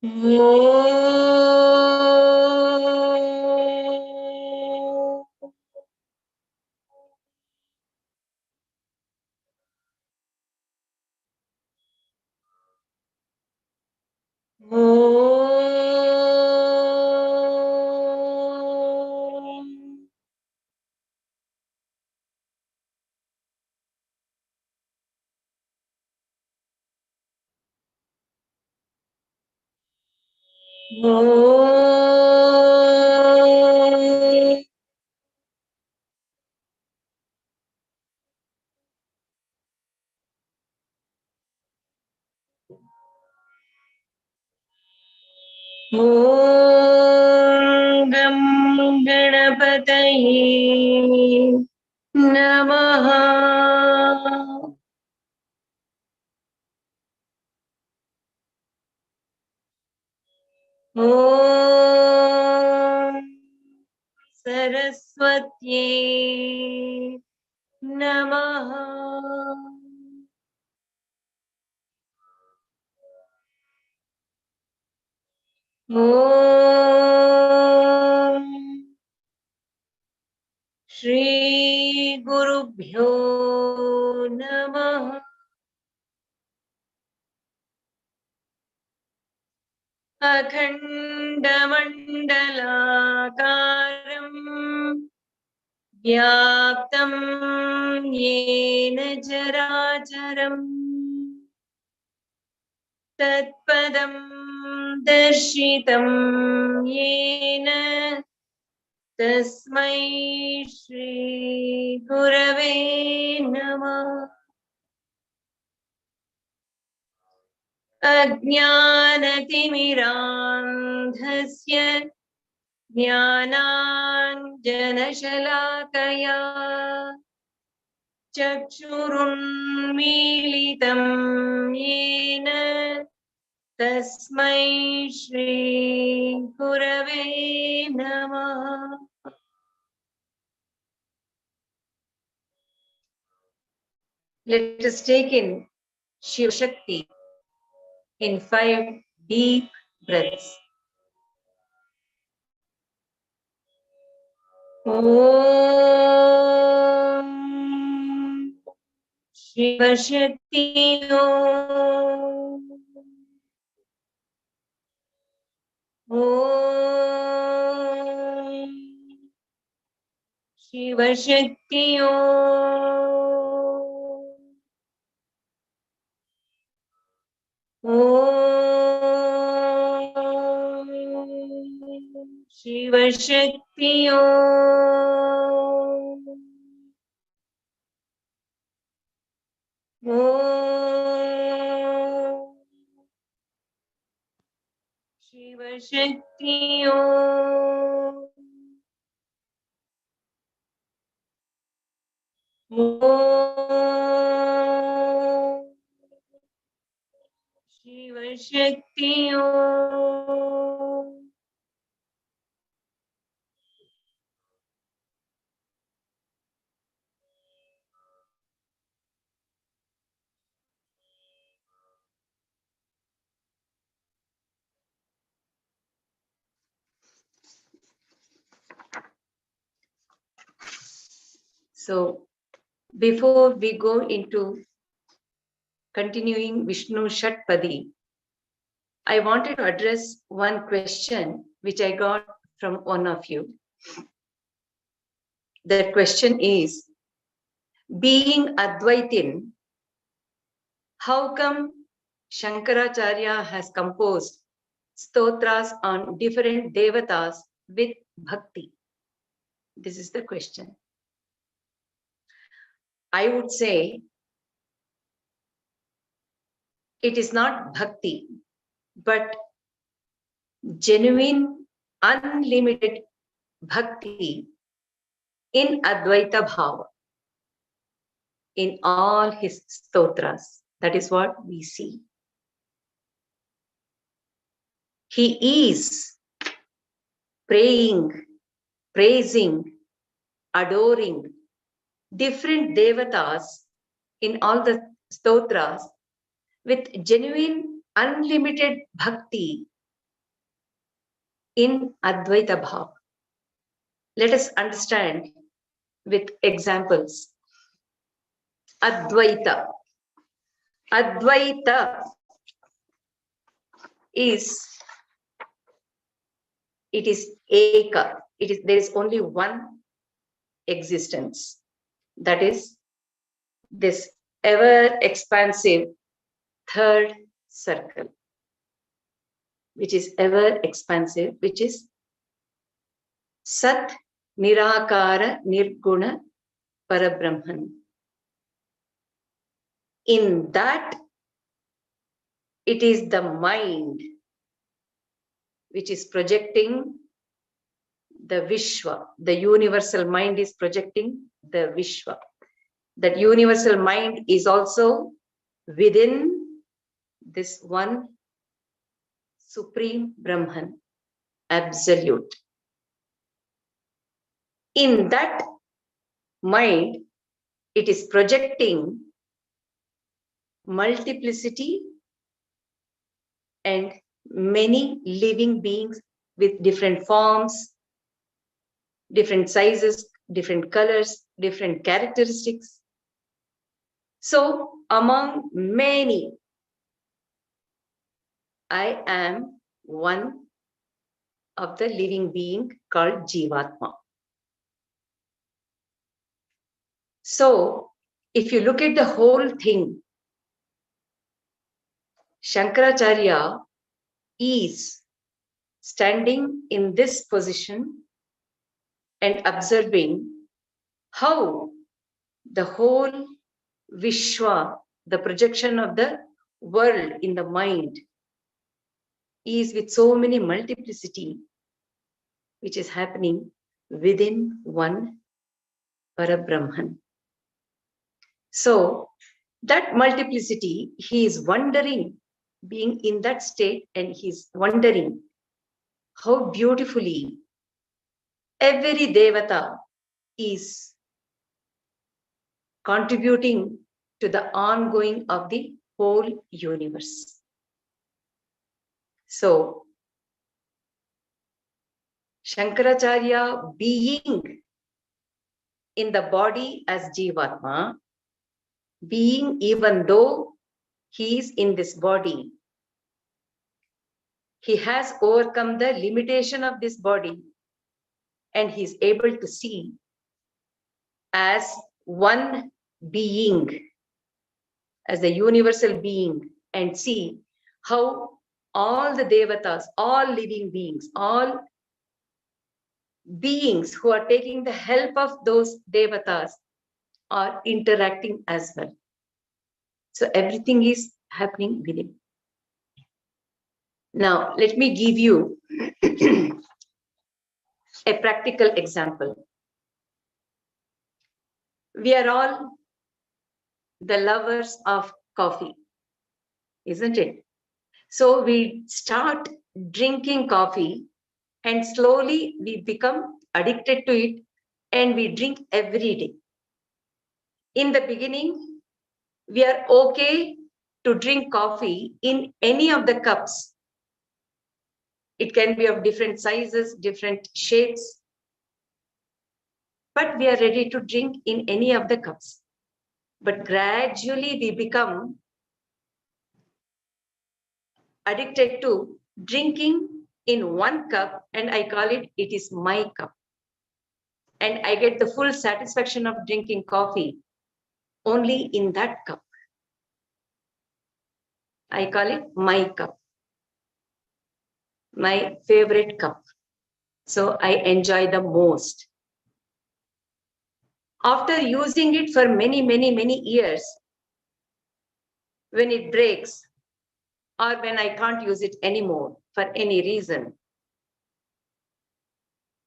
Om Gam Ganapataye Namaha. Om Saraswatye Namaha. Om Shri Gurubhyo Namaha. Akhandamandalakaram Vyaptam Yena Characharam Tatpadam Darshitam Yena Tasmai Shri Gurave Namah. Ajnanatimirandhasya Jnananjanashalakaya Chakshurunmilitam Yena Tasmai Shri Gurave Namah. Let us take in Shiva Shakti in 5 deep breaths. Om Shiva Shakti Om. Om Shiva Shakti Om. Om Shiva Shakti Om. Om Shiva Shakti Om. Om Shiva Shakti Om. So, before we go into continuing Vishnu Shatpadi, I wanted to address one question which I got from one of you. That question is, being Advaitin, how come Shankaracharya has composed stotras on different devatas with bhakti? This is the question. I would say it is not bhakti, but genuine, unlimited bhakti in Advaita Bhava, in all his stotras. That is what we see. He is praying, praising, adoring different devatas in all the stotras with genuine, unlimited bhakti in Advaita Bhav. Let us understand with examples. Advaita. Advaita is, it is Eka. There is only one existence. That is this ever expansive third circle, which is ever expansive, which is Sat Nirakara Nirguna Parabrahman. In that, it is the mind which is projecting the Vishwa. The universal mind is projecting the Vishwa. That universal mind is also within this one supreme Brahman, absolute. In that mind, it is projecting multiplicity and many living beings with different forms, different sizes, different colors, different characteristics. So among many, I am one of the living being called Jivatma. So if you look at the whole thing, Shankaracharya is standing in this position and observing how the whole Vishwa, the projection of the world in the mind, is with so many multiplicity, which is happening within one Parabrahman. So that multiplicity, he is wondering, being in that state, and he's wondering how beautifully every Devata is contributing to the ongoing of the whole universe. So Shankaracharya being in the body as Jivatma, being even though he is in this body, he has overcome the limitation of this body, and he is able to see as one being, as the universal being, and see how all the Devatas, all living beings, all beings who are taking the help of those Devatas are interacting as well. So everything is happening within. Now, let me give you a practical example. We are all the lovers of coffee, isn't it? So we start drinking coffee, and slowly we become addicted to it, and we drink every day. In the beginning, we are okay to drink coffee in any of the cups. It can be of different sizes, different shapes, but we are ready to drink in any of the cups. But gradually we become addicted to drinking in one cup, and I call it is my cup. And I get the full satisfaction of drinking coffee only in that cup. I call it my cup, my favorite cup. So I enjoy the most. After using it for many, many, many years, when it breaks, or when I can't use it anymore for any reason,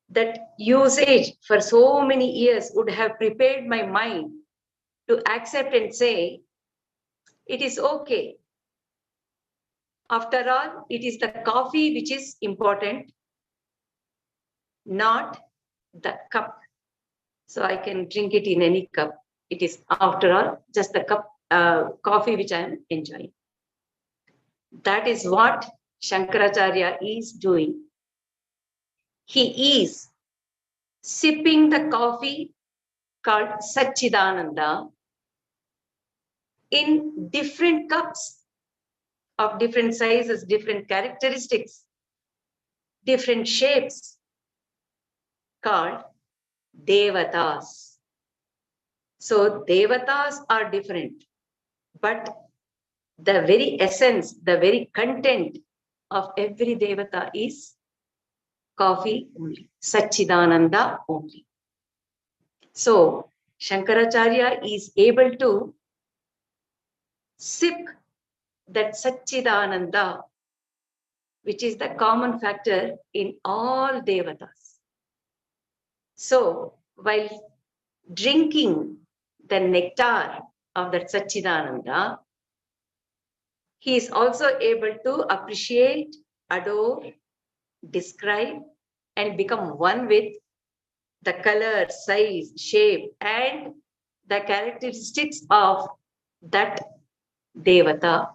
that usage for so many years would have prepared my mind to accept and say, it is okay. After all, it is the coffee which is important, not the cup. So I can drink it in any cup. It is, after all, just the cup coffee which I am enjoying. That is what Shankaracharya is doing. He is sipping the coffee called Satchidananda in different cups of different sizes, different characteristics, different shapes, called Devatas. So Devatas are different, but the very essence, the very content of every Devata is coffee only, Satchidananda only. So Shankaracharya is able to sip that Satchidananda, which is the common factor in all Devatas. So while drinking the nectar of that Satchidananda, he is also able to appreciate, adore, describe, and become one with the color, size, shape, and the characteristics of that Devata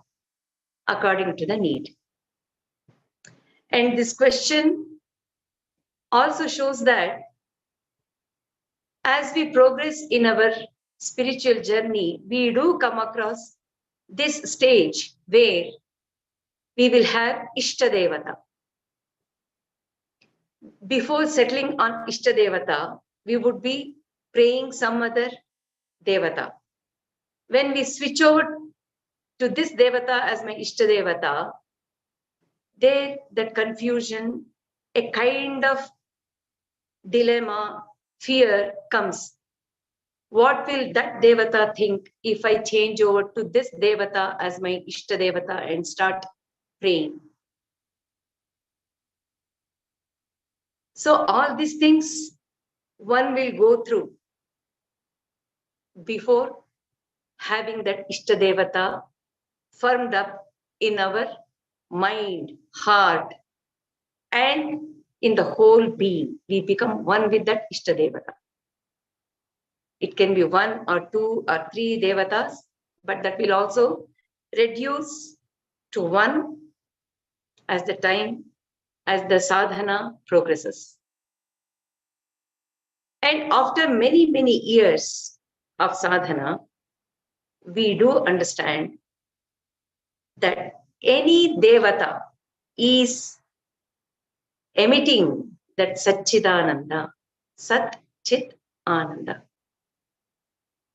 according to the need. And this question also shows that as we progress in our spiritual journey, we do come across this stage where we will have Ishtadevata. Before settling on Ishtadevata, we would be praying some other Devata. When we switch over to this Devata as my Ishtadevata, there that confusion, a kind of dilemma, fear comes. What will that Devata think if I change over to this Devata as my Ishtadevata and start praying? So all these things one will go through before having that Ishtadevata firmed up in our mind, heart, and in the whole being. We become one with that Ishtadevata. It can be one or two or three Devatas, but that will also reduce to one as the time, as the sadhana progresses. And after many, many years of sadhana, we do understand that any Devata is emitting that Satchidananda, Sat Chit Ananda.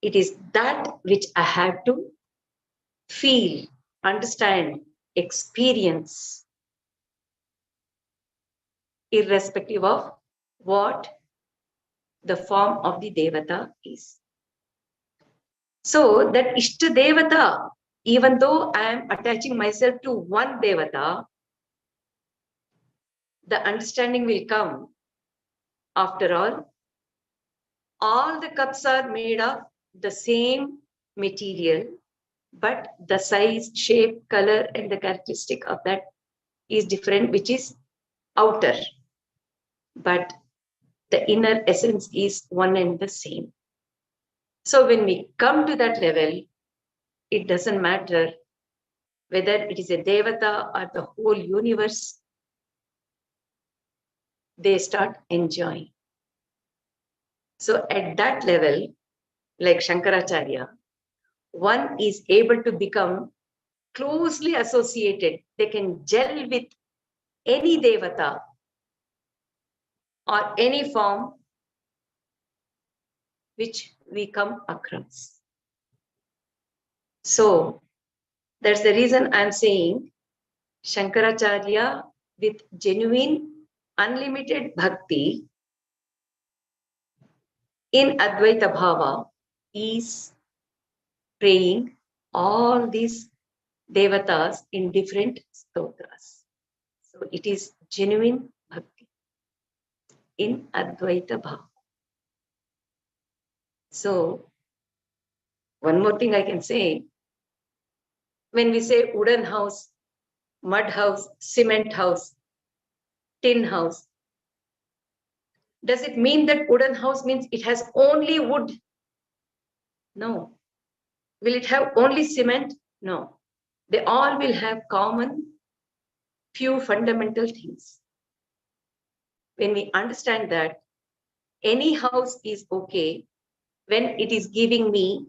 It is that which I have to feel, understand, experience, irrespective of what the form of the Devata is. So that Ishta Devata, even though I am attaching myself to one Devata, the understanding will come. After all the cups are made of the same material, but the size, shape, color, and the characteristic of that is different, which is outer. But the inner essence is one and the same. So when we come to that level, it doesn't matter whether it is a Devata or the whole universe, they start enjoying. So at that level, like Shankaracharya, one is able to become closely associated. They can gel with any Devata or any form which we come across. So that's the reason I'm saying Shankaracharya with genuine, unlimited bhakti in Advaita Bhava is praying all these Devatas in different stotras. So it is genuine bhakti in Advaita Bhava. So one more thing I can say, when we say wooden house, mud house, cement house, tin house, does it mean that wooden house means it has only wood? No. Will it have only cement? No. They all will have common few fundamental things. when we understand that any house is okay when it is giving me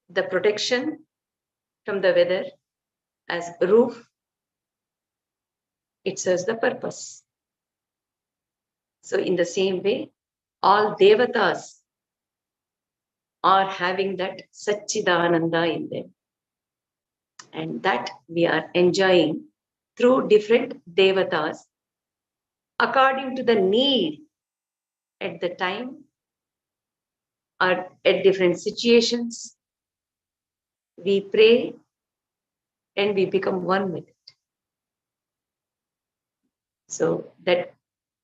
the protection from the weather as roof, it serves the purpose. So in the same way, all devatas are having that Satchidananda in them. And that we are enjoying through different devatas according to the need at the time or at different situations. We pray and we become one with it. So that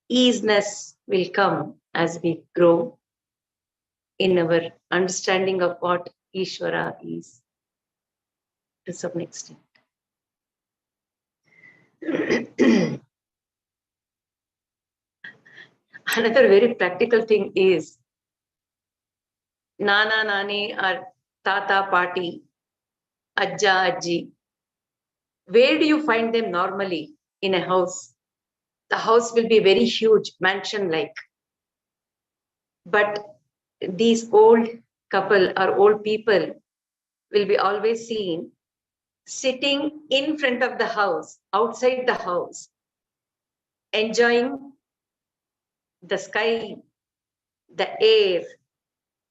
easiness will come as we grow in our understanding of what Ishvara is to some extent. Another very practical thing is Nana, Nani, or Tata, Party, Ajja, Ajji. Where do you find them normally in a house? The house will be very huge, mansion-like. But these old couple or old people will be always seen sitting in front of the house, outside the house, enjoying the sky, the air,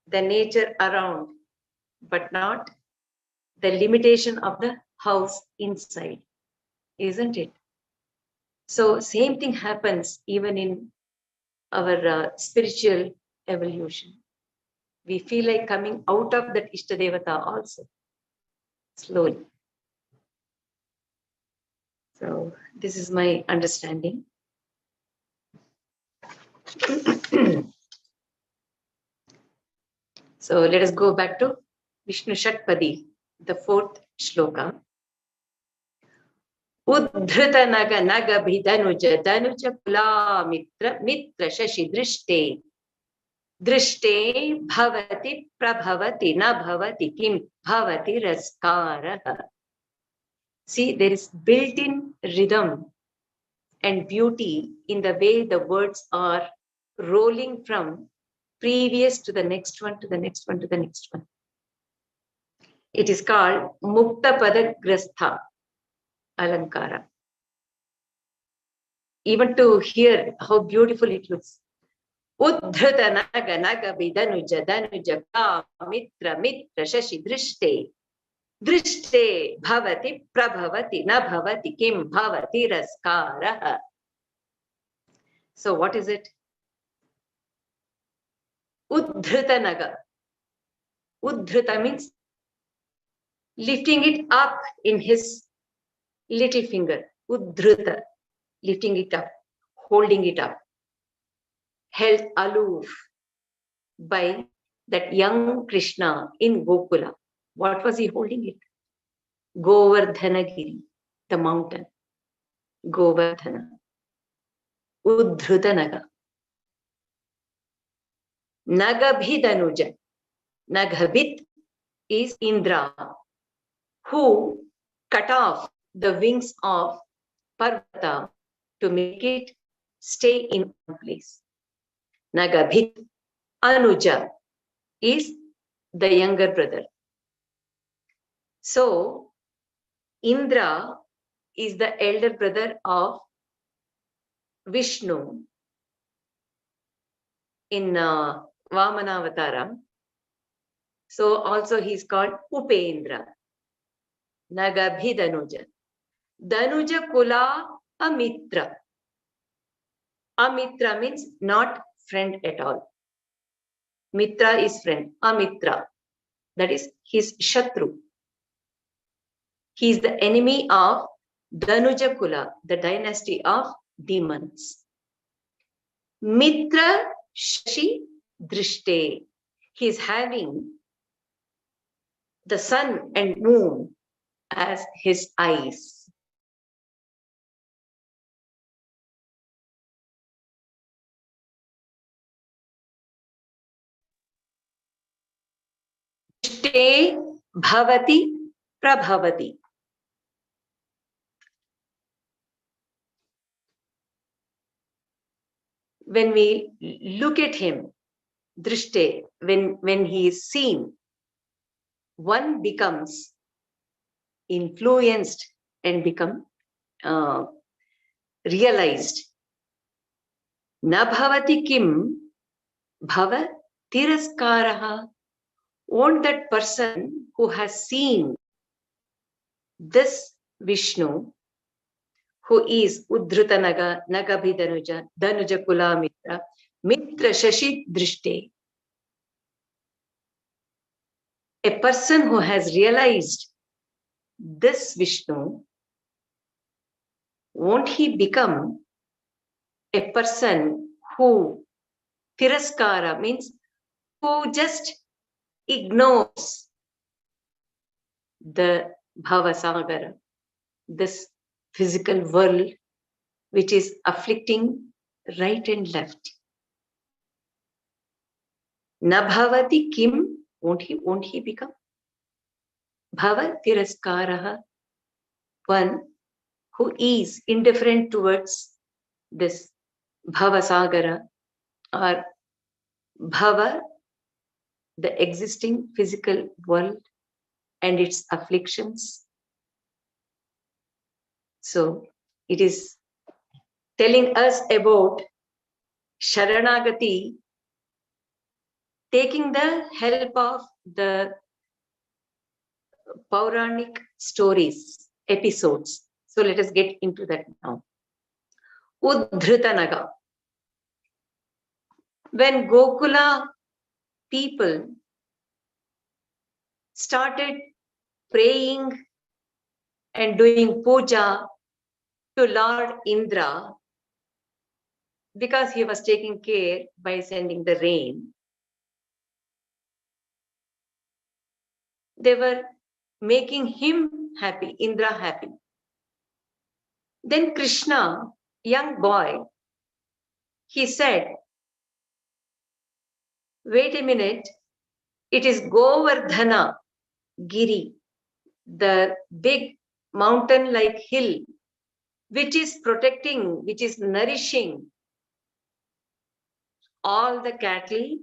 the nature around, but not the limitation of the house inside, isn't it? So same thing happens even in our spiritual evolution. We feel like coming out of that Ishtadevata also, slowly. So this is my understanding. So let us go back to Vishnu Shatpadi, the fourth shloka. Uddhrita naga naga bhidanuja danuja kula mitra shashi drishte drishte bhavati prabhavati na bhavati kim bhavati raskaraha. See, there is built-in rhythm and beauty in the way the words are rolling from previous to the next one, to the next one, to the next one. It is called Mukta Padagrastha Alankara. Even to hear how beautiful it looks. Uddhrita naga naga bidanuja danuja ka mitra mitra shashi drishte drishte bhavati prabhavati na bhavati kim bhavati raskaraha. So what is it? Uddhrita naga. Uddhrita means lifting it up in his little finger. Uddhrita, lifting it up, holding it up, held aloof by that young Krishna in Gokula. What was he holding it? Govardhanagiri, the mountain. Govardhana. Uddhrita naga. Nagabhidanuja. Nagabhit is Indra, who cut off the wings of Parvata to make it stay in one place. Nagabhit. Anuja is the younger brother. So, Indra is the elder brother of Vishnu in Vamana Avataram. So, also he is called Upendra. Nagabhidanuja. Danuja Kula Amitra. Amitra means not friend at all. Mitra is friend. Amitra. That is his Shatru. He is the enemy of Danuja Kula, the dynasty of demons. Mitra Shashi Drishte. He is having the sun and moon as his eyes. Drishte Bhavati Prabhavati. when we look at him, drishte, when he is seen, one becomes influenced and become realized. Na bhavati kim bhava tiraskaraha. Won't that person who has seen this Vishnu, who is Uddhrita Nagabhidanuja, Danuja Kula Mitra Shashi Drishte. A person who has realized this Vishnu, won't he become a person who tiraskara, means who just ignores the bhavasagara, this physical world which is afflicting right and left. Na bhavati kim, won't he become? Bhava tiraskaraha, one who is indifferent towards this bhavasagara or bhava, the existing physical world and its afflictions. So it is telling us about Sharanagati, taking the help of the Puranic stories, episodes. So let us get into that now. Uddhritanaga. When Gokula people started praying and doing puja to Lord Indra, because he was taking care by sending the rain, they were making him happy, Indra happy. Then Krishna, young boy, he said, wait a minute, it is Govardhana Giri, the big mountain-like hill, which is protecting, which is nourishing all the cattle,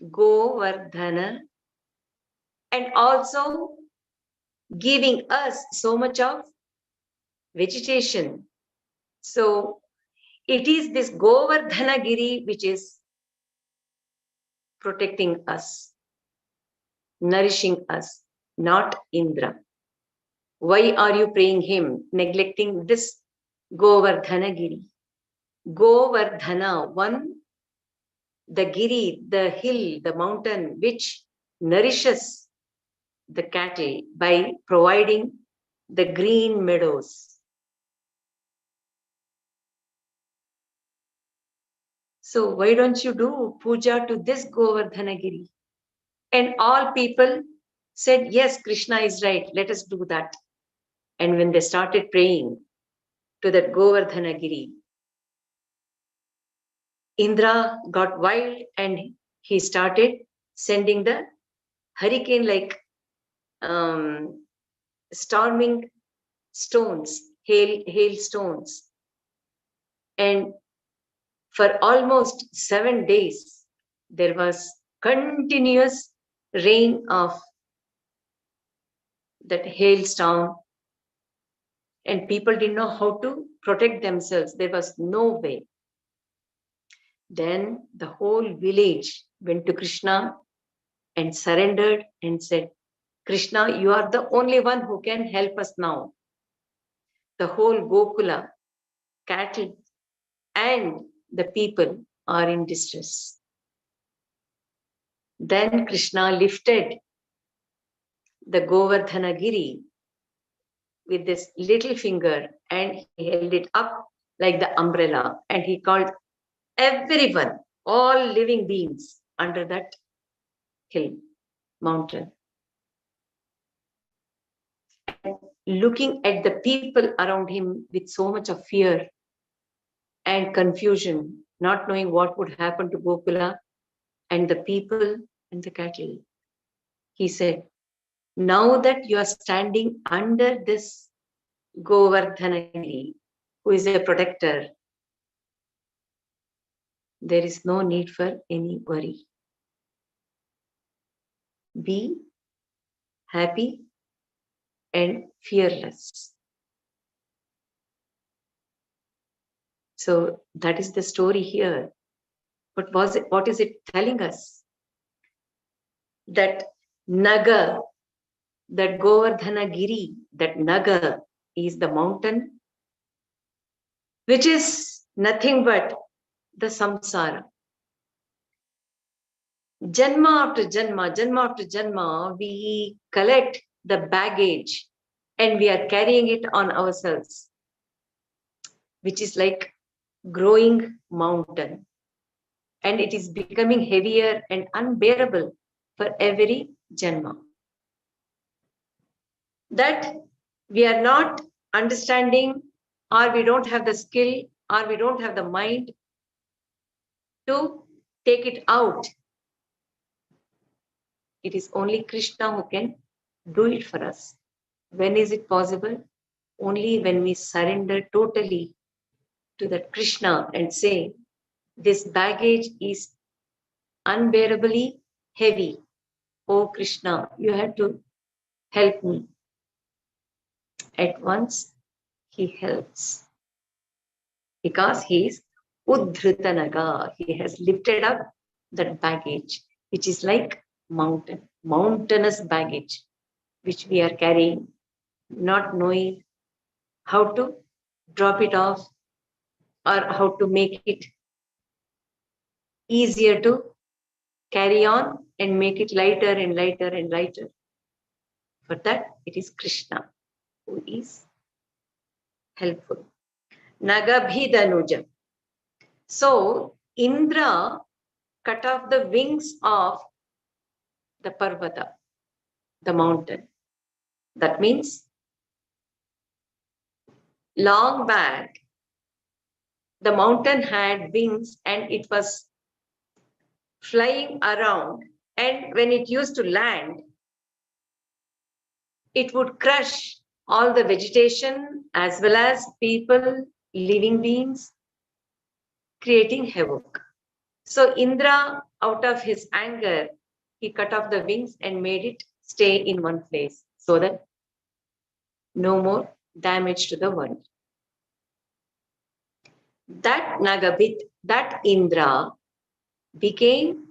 Govardhana, and also giving us so much of vegetation. So it is this Govardhana Giri which is protecting us, nourishing us, not Indra. Why are you praying him, neglecting this Govardhana Giri? Govardhana, one, the Giri, the hill, the mountain, which nourishes the cattle by providing the green meadows. So why don't you do puja to this Govardhana Giri? And all people said, yes, Krishna is right, let us do that. And when they started praying to that Govardhana Giri, Indra got wild and he started sending the hurricane-like storming stones, hail stones. And for almost 7 days, there was continuous rain of that hailstorm, and people didn't know how to protect themselves. There was no way. Then the whole village went to Krishna and surrendered and said, Krishna, you are the only one who can help us now. The whole Gokula, cattle, and the people are in distress. Then Krishna lifted the Govardhana Giri with this little finger and he held it up like the umbrella, and he called everyone, all living beings under that hill, mountain. And looking at the people around him with so much of fear and confusion, not knowing what would happen to Gokula and the people and the cattle, he said, now that you are standing under this Govardhana Giri, who is a protector, there is no need for any worry. Be happy and fearless. So that is the story here. But what is it telling us? That Naga, that Govardhana Giri, that Naga is the mountain, which is nothing but the samsara. Janma after janma, we collect the baggage and we are carrying it on ourselves, which is like growing mountain. And it is becoming heavier and unbearable for every janma. That we are not understanding, or we don't have the skill, or we don't have the mind to take it out. It is only Krishna who can do it for us. When is it possible? Only when we surrender totally to that Krishna and say, this baggage is unbearably heavy. Oh Krishna, you have to help me. At once he helps. Because he is Uddhritanaga. He has lifted up that baggage, which is like mountainous baggage, which we are carrying, not knowing how to drop it off or how to make it easier to carry on and make it lighter and lighter and lighter. For that, it is Krishna who is helpful. Nagabhidanuja. So, Indra cut off the wings of the Parvata, the mountain. That means, long back, the mountain had wings and it was flying around. And when it used to land, it would crush all the vegetation as well as people, living beings, creating havoc. So Indra, out of his anger, he cut off the wings and made it stay in one place so that no more damage to the world. That Nagabhit, that Indra, became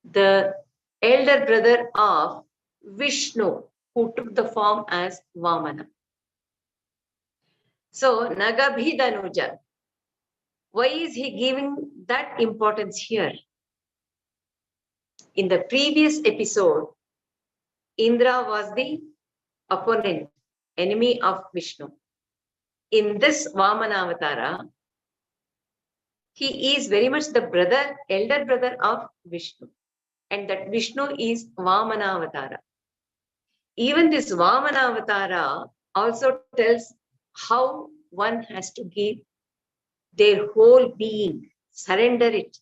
the elder brother of Vishnu, who took the form as Vamana. So Nagabhidanuja, why is he giving that importance here? In the previous episode, Indra was the opponent, enemy of Vishnu. In this Vamana Avatara, he is very much the brother, elder brother of Vishnu. And that Vishnu is Vamana Avatara. Even this Vamana Avatara also tells how one has to give their whole being, surrender it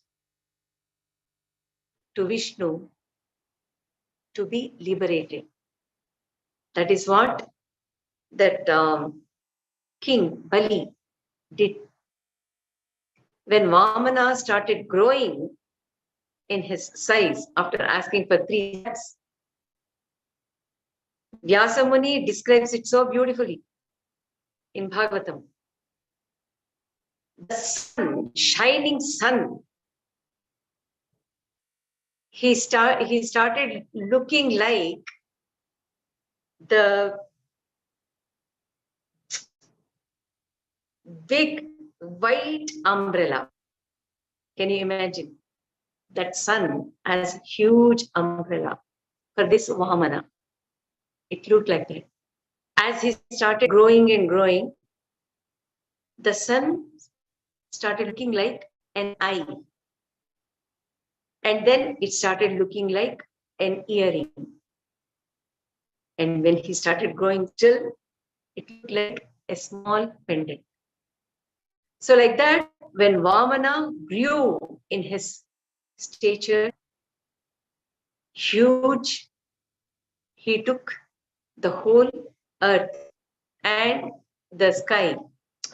to Vishnu to be liberated. That is what that King Bali did. When Vamana started growing in his size after asking for 3 steps, Vyasamuni describes it so beautifully in Bhagavatam. The sun, shining sun, he started looking like the big white umbrella. Can you imagine? That sun as huge umbrella for this Vamana. It looked like that. As he started growing and growing, the sun started looking like an eye. And then it started looking like an earring. And when he started growing still, it looked like a small pendant. So like that, when Vamana grew in his stature, huge, he took the whole earth and the sky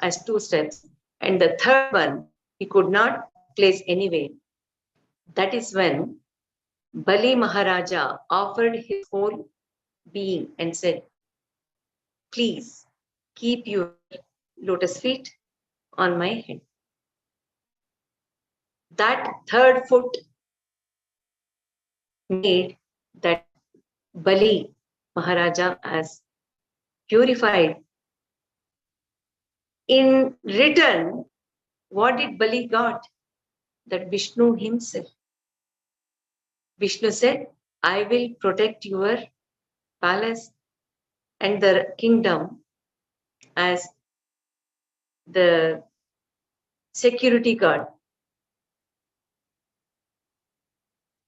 as 2 steps. And the third one, he could not place anyway. That is when Bali Maharaja offered his whole being and said, please keep your lotus feet on my head. That third foot made that Bali Maharaja as purified. In return, what did Bali got? That Vishnu himself. Vishnu said, I will protect your palace and the kingdom as the security guard.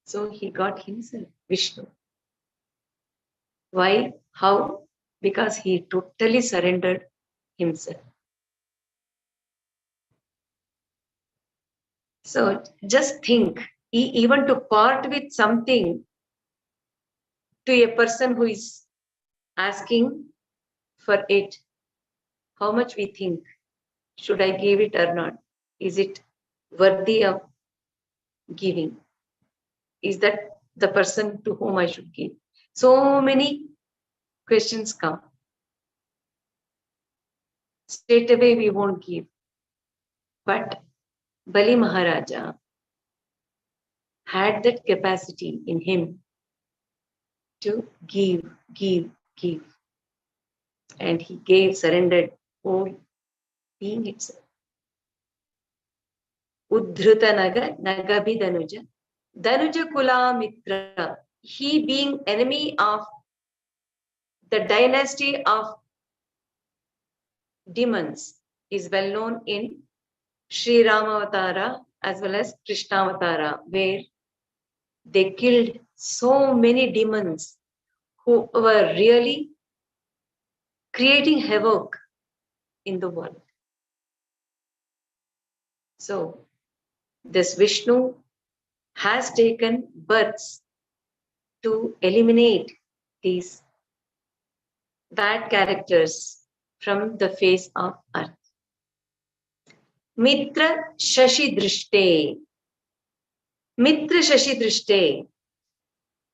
So he got himself, Vishnu. Why? How? Because he totally surrendered himself. So just think, even to part with something to a person who is asking for it, how much we think, should I give it or not? Is it worthy of giving? Is that the person to whom I should give? So many questions come. Straight away we won't give. But Bali Maharaja had that capacity in him to give. And he gave, surrendered whole being itself. Udhruta Nagabi Danuja. Danuja Kula Mitra. He being enemy of the dynasty of demons is well known in Sri Ramavatara as well as Krishna Avatara, where they killed so many demons who were really creating havoc in the world. So this Vishnu has taken births to eliminate these bad characters from the face of earth. Mitra Shashi Drishte. Mitra Shashi Drishte.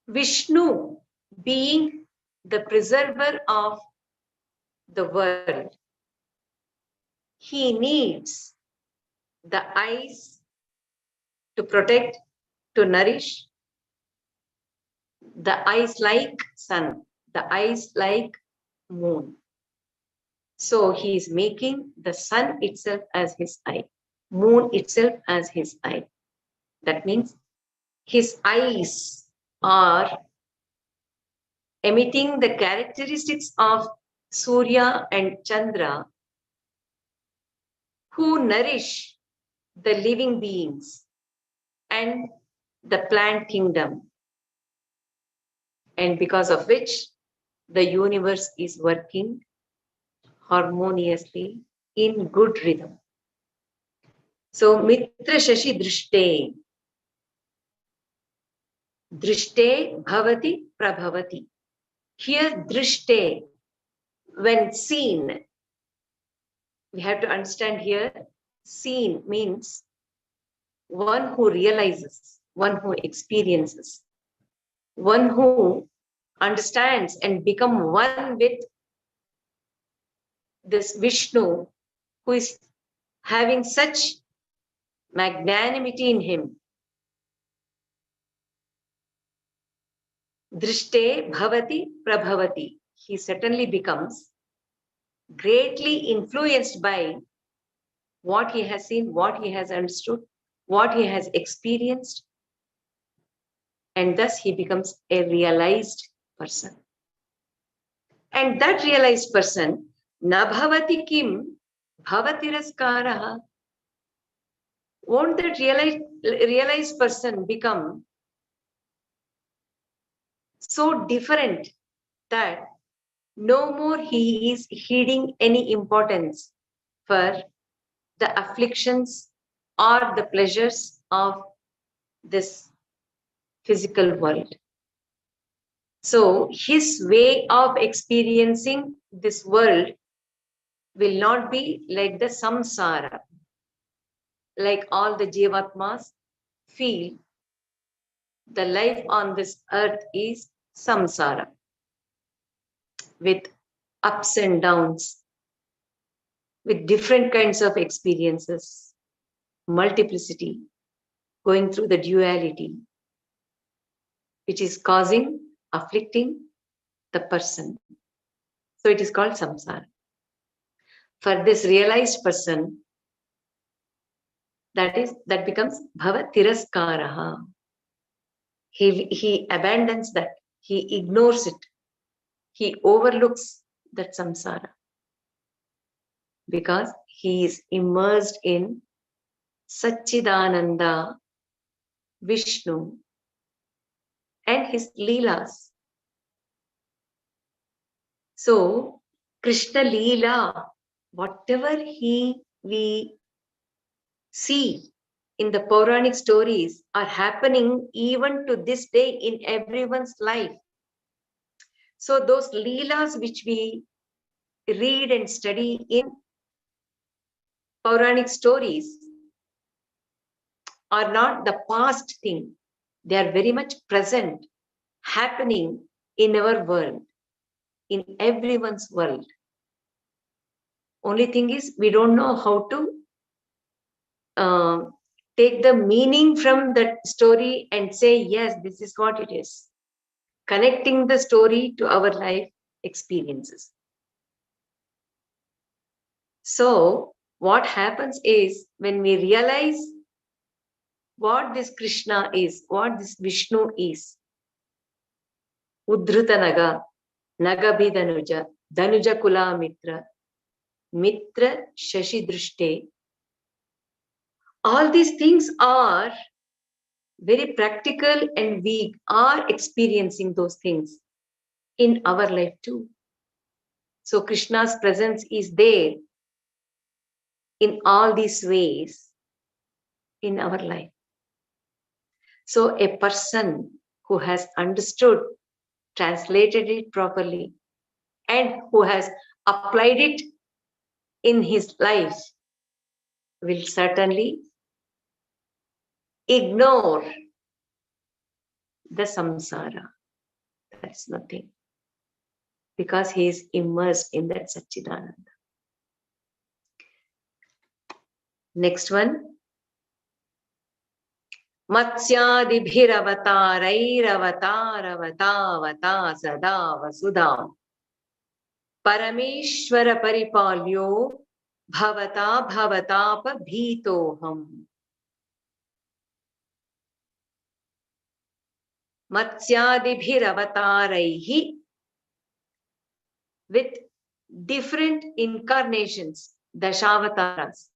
Vishnu being the preserver of the world. He needs the eyes to protect, to nourish, the eyes like sun, the eyes like moon. So he is making the sun itself as his eye, moon itself as his eye. That means his eyes are emitting the characteristics of Surya and Chandra, who nourish the living beings and the plant kingdom, and because of which the universe is working harmoniously in good rhythm. So Mitra Shashi Drishte. Drishte Bhavati Prabhavati. Here Drishte, when seen, we have to understand here, seen means one who realizes, one who experiences, one who understands and become one with this Vishnu, who is having such magnanimity in him. Drishte Bhavati Prabhavati. He certainly becomes greatly influenced by what he has seen, what he has understood, what he has experienced, and thus he becomes a realized person. And that realized person, na bhavati kim bhavati raskaraha. Won't that realized person become so different that no more he is heeding any importance for the afflictions or the pleasures of this physical world? So his way of experiencing this world will not be like the samsara. like all the Jivatmas feel, the life on this earth is samsara, with ups and downs, with different kinds of experiences, multiplicity, going through the duality, which is causing, afflicting the person. So it is called samsara. For this realized person, that becomes bhava tiraskaraha. He abandons that, he ignores it, he overlooks that samsara, because he is immersed in Satchidananda, Vishnu, and his Leelas. So, Krishna Leela, whatever we see in the Puranic stories, are happening even to this day in everyone's life. So, those Leelas which we read and study in Puranic stories are not the past thing. They are very much present, happening in our world, in everyone's world. Only thing is, we don't know how to take the meaning from that story and say, yes, this is what it is. Connecting the story to our life experiences. So, what happens is, when we realize what this Krishna is, what this Vishnu is, Udhrita Naga, Nagabi Danuja, Danuja Kula Mitra, Mitra Shashi Drishte. All these things are very practical, and we are experiencing those things in our life too. So Krishna's presence is there in all these ways in our life. So a person who has understood, translated it properly, and who has applied it in his life will certainly ignore the samsara. That's nothing, because he is immersed in that Satchidananda. Next one. Matsyadibhiravataravataravata sada vasudam Parameshwara paripalyo bhavata bhavatapa bhitoham. Matsyadibhiravatāraihi, with different incarnations, Dashavataras.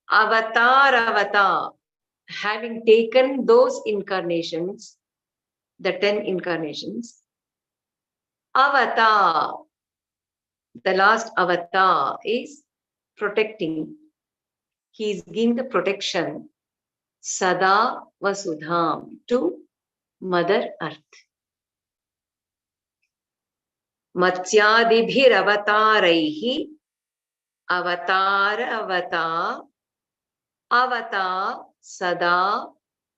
Avatar, having taken those incarnations, the 10 incarnations. Avatar, the last avatar, is protecting. He is giving the protection, Sada Vasudham, to Mother Earth. Matsyadibhiravatāraihi, avata sada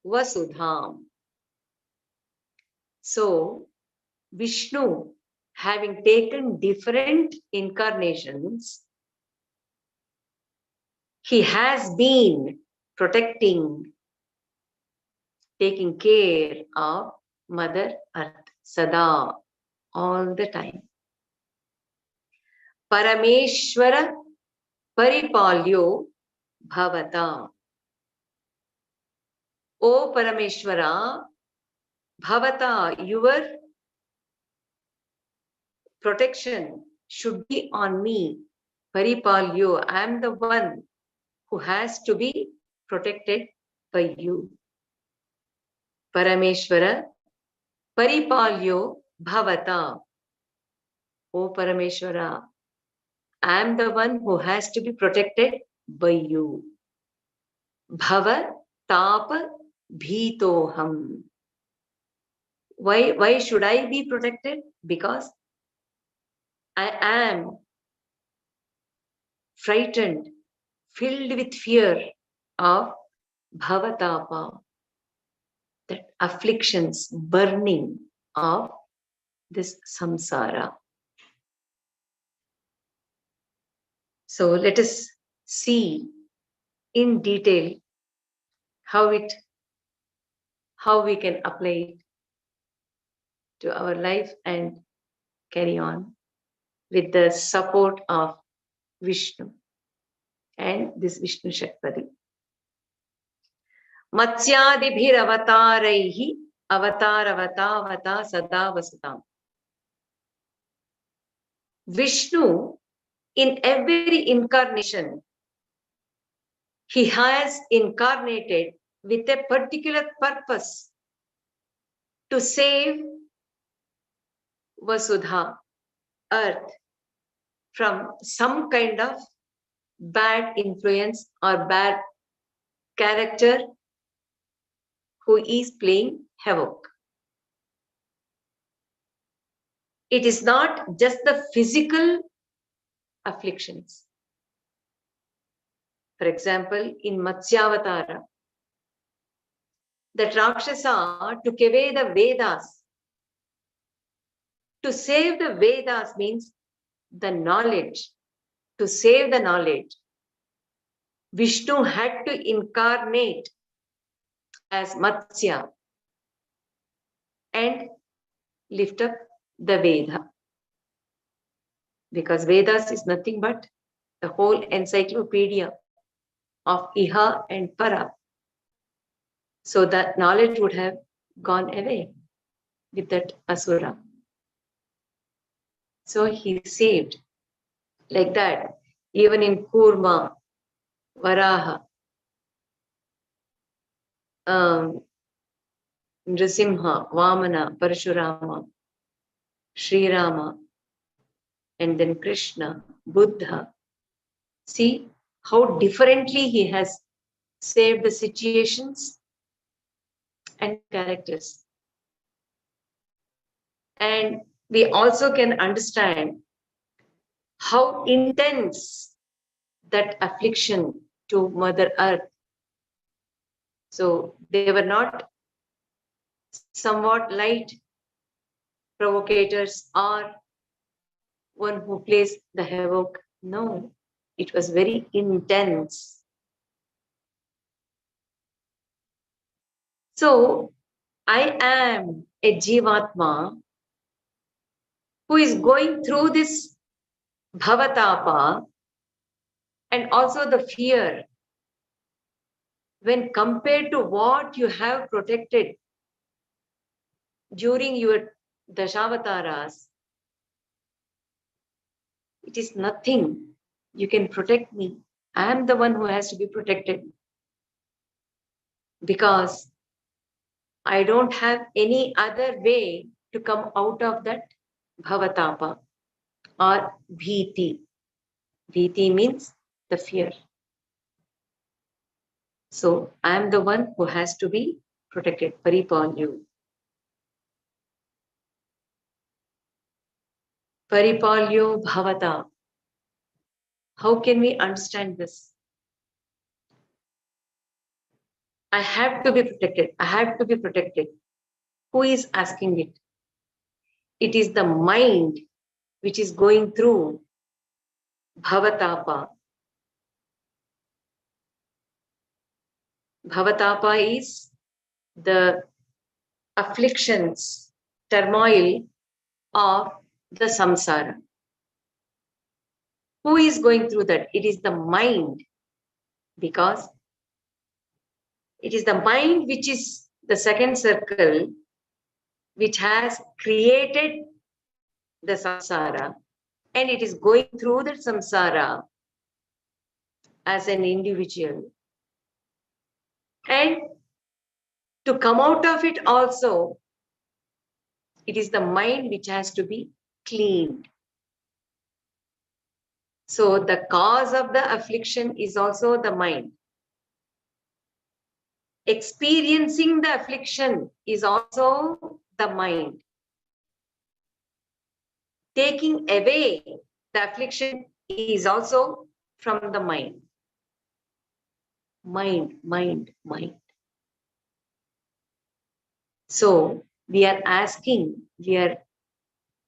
vasudham. So, Vishnu, having taken different incarnations, he has been protecting, taking care of Mother Earth, sada, all the time. Parameshwara paripalyo bhavata. O Parameshwara, bhavata, your protection should be on me. Paripalyo, I am the one who has to be protected by you. Parameshwara paripalyo bhavata. O Parameshwara, I am the one who has to be protected by you. Bhava tapa bhitoham. Why should I be protected? Because I am frightened, filled with fear of bhavatapa, that afflictions, burning of this samsara. So let us see in detail how we can apply it to our life and carry on with the support of Vishnu and this Vishnu Shakti. Matsyadibhiravataraihi avataravata sada vasatam. Vishnu, in every incarnation, he has incarnated with a particular purpose to save Vasudha, earth, from some kind of bad influence or bad character who is playing havoc. It is not just the physical afflictions. For example, in Matsyavatara, that Rakshasa took away the Vedas. To save the Vedas means the knowledge. To save the knowledge, Vishnu had to incarnate as Matsya and lift up the Veda. Because Vedas is nothing but the whole encyclopedia of Iha and Para. So that knowledge would have gone away with that Asura. So he saved like that. Even in Kurma, Varaha, Nrasimha, Vamana, Parashurama, Sri Rama, and then Krishna, Buddha. See how differently he has saved the situations and characters. And we also can understand how intense that affliction to Mother Earth. So they were not somewhat light provocators or one who plays the havoc. No, it was very intense. So I am a Jivatma who is going through this bhavatapa and also the fear. When compared to what you have protected during your Dashavataras, it is nothing. You can protect me. I am the one who has to be protected. Because I don't have any other way to come out of that bhavatapa or bhiti. Bhiti means the fear. So I am the one who has to be protected. Paripalyu. Paripalyo bhavata. How can we understand this? I have to be protected. I have to be protected. Who is asking it? It is the mind which is going through bhavatapa. Bhavatapa is the afflictions, turmoil of the samsara. Who is going through that? It is the mind, because it is the mind which is the second circle which has created the samsara, and it is going through the samsara as an individual. And to come out of it also, it is the mind which has to be cleaned. So the cause of the affliction is also the mind. Experiencing the affliction is also the mind. Taking away the affliction is also from the mind. Mind, mind, mind. So we are asking, we are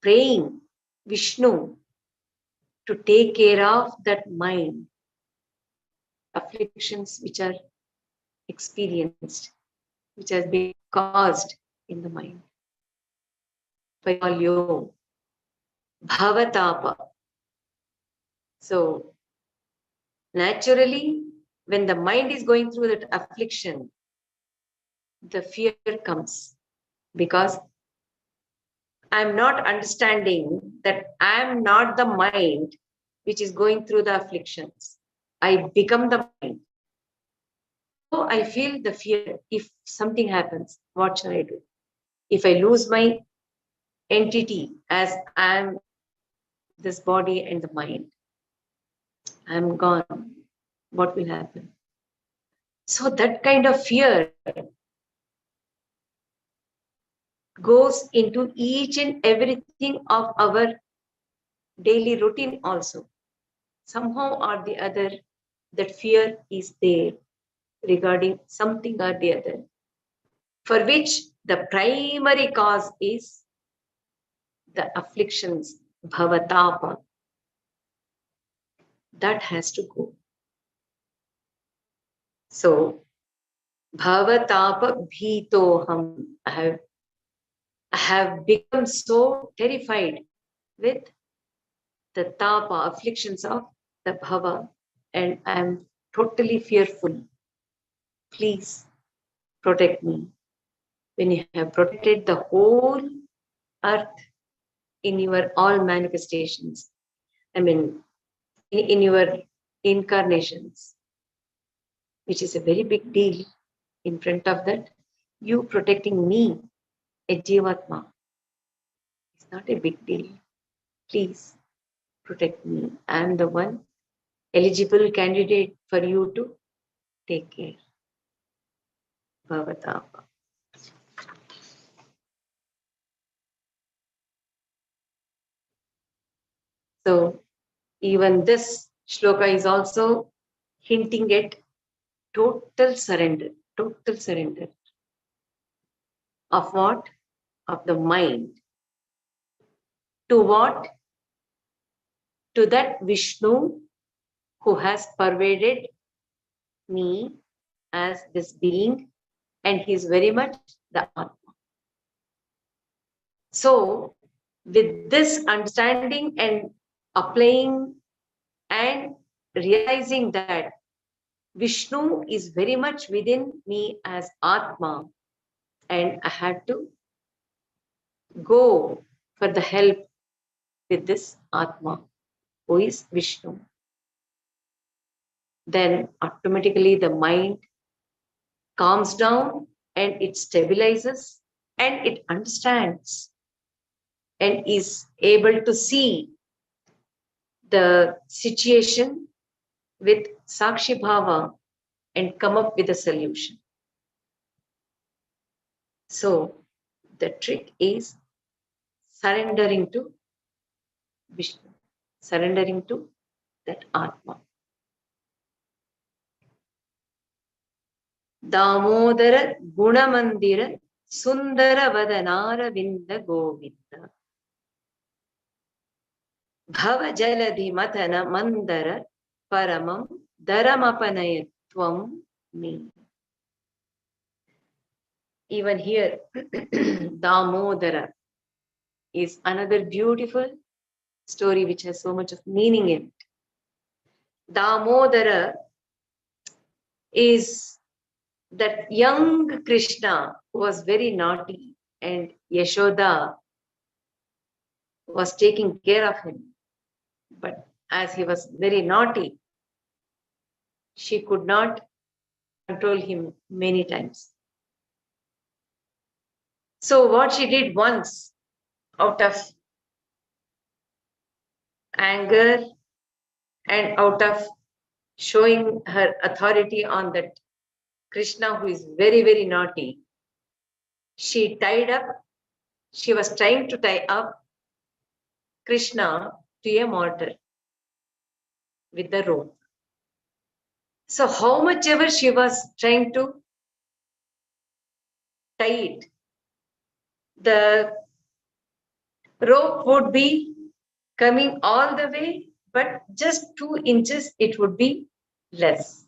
praying Vishnu to take care of that mind, afflictions which are experienced, which has been caused in the mind. Vairalyo, bhavatapa. So naturally, when the mind is going through that affliction, the fear comes because I'm not understanding that I'm not the mind which is going through the afflictions. I become the mind. So I feel the fear. If something happens, what shall I do? If I lose my entity as I'm this body and the mind, I'm gone. What will happen? So that kind of fear goes into each and everything of our daily routine also. Somehow or the other, that fear is there regarding something or the other, for which the primary cause is the afflictions, bhavatapa. That has to go. So, bhavatapa bhitoham. I have become so terrified with the tapa, afflictions of the bhava, and I'm totally fearful. Please protect me. When you have protected the whole earth in your all manifestations, I mean, in your incarnations, which is a very big deal in front of that, you protecting me, a Jivatma, it's not a big deal. Please protect me. I am the one eligible candidate for you to take care. Bhavatapa. So even this shloka is also hinting at total surrender of what? Of the mind. To what? To that Vishnu who has pervaded me as this being, and he is very much the Atma. So, with this understanding and applying and realizing that Vishnu is very much within me as Atma, and I had to go for the help with this Atma, who is Vishnu. Then automatically the mind calms down and it stabilizes and it understands and is able to see the situation with Sakshi Bhava and come up with a solution. So the trick is surrendering to Vishnu, surrendering to that Atma. Damodara Guna mandira Sundara Vadanara Vinda Govinda Bhava Jaladi Matana Mandara Paramam Dharamapanayatvam me. Even here, Damodara is another beautiful story which has so much of meaning in it. Damodara is that young Krishna who was very naughty, and Yashoda was taking care of him. But as he was very naughty, she could not control him many times. So what she did once, out of anger and out of showing her authority on that Krishna who is very, very naughty, she was trying to tie up Krishna to a mortar with the rope. So how much ever she was trying to tie it, the rope would be coming all the way, but just 2 inches it would be less.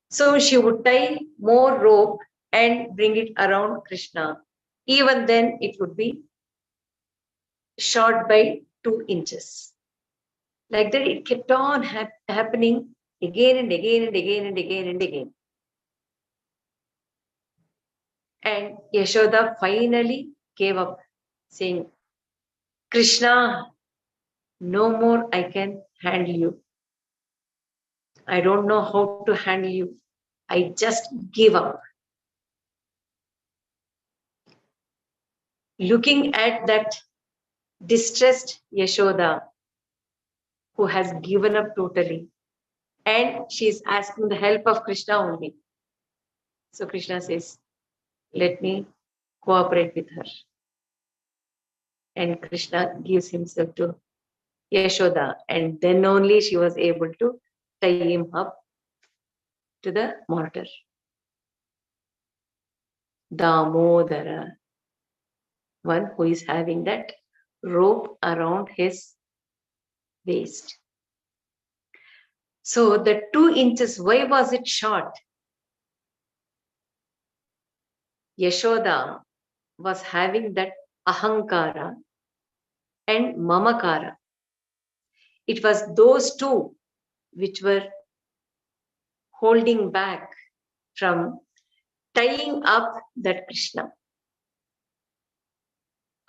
So she would tie more rope and bring it around Krishna. Even then it would be short by 2 inches. Like that, it kept on happening again and again and again and again and again. And Yashoda finally gave up, saying, Krishna, no more I can handle you. I don't know how to handle you. I just give up. Looking at that distressed Yashoda, who has given up totally, and she's asking the help of Krishna only. So Krishna says, let me cooperate with her. And Krishna gives himself to Yashoda, and then only she was able to tie him up to the mortar. Damodara, one who is having that rope around his waist. So the 2 inches, why was it short? Yashoda was having that ahankara and mamakara. It was those two which were holding back from tying up that Krishna.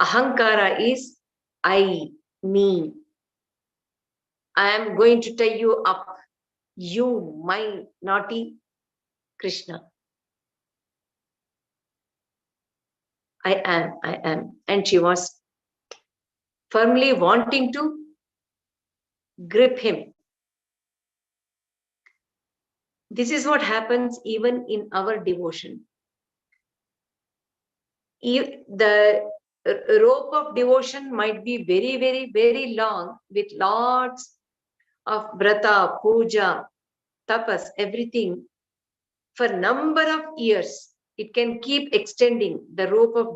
Ahankara is I, me. I am going to tie you up. You, my naughty Krishna. I am. And she was firmly wanting to grip him. This is what happens even in our devotion. The rope of devotion might be very, very, very long with lots of brata, puja, tapas, everything. For number of years, it can keep extending the rope of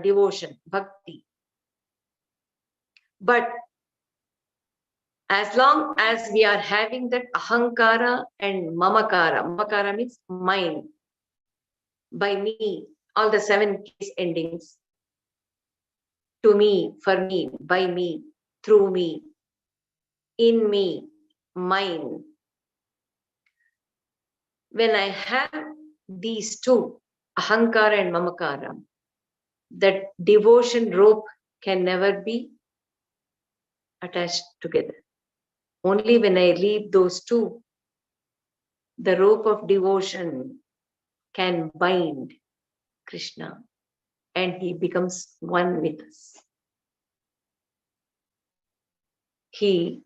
devotion, bhakti. But as long as we are having that ahankara and mamakara means mine, by me, all the 7 case endings, to me, for me, by me, through me, in me, mine. When I have these two, ahankara and mamakara, that devotion rope can never be attached together. Only when I leave those two, the rope of devotion can bind Krishna and he becomes one with us. He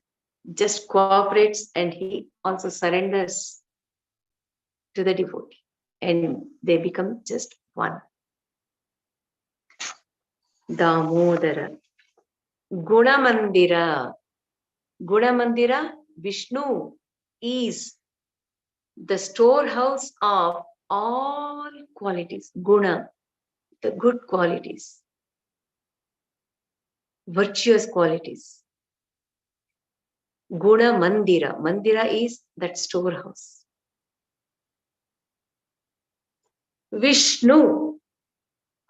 just cooperates and he also surrenders to the devotee and they become just one. Damodara. Guna mandira. Guna mandira, Vishnu is the storehouse of all qualities. Guna, the good qualities, virtuous qualities. Guna mandira. Mandira is that storehouse. Vishnu,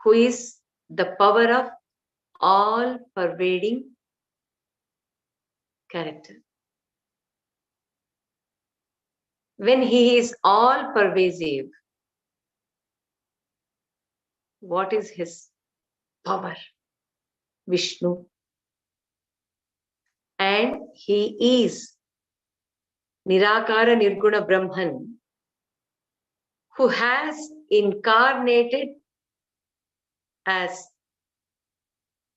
who is the power of all pervading character. When he is all pervasive, what is his power? Vishnu. And he is Nirakara Nirguna Brahman, who has incarnated as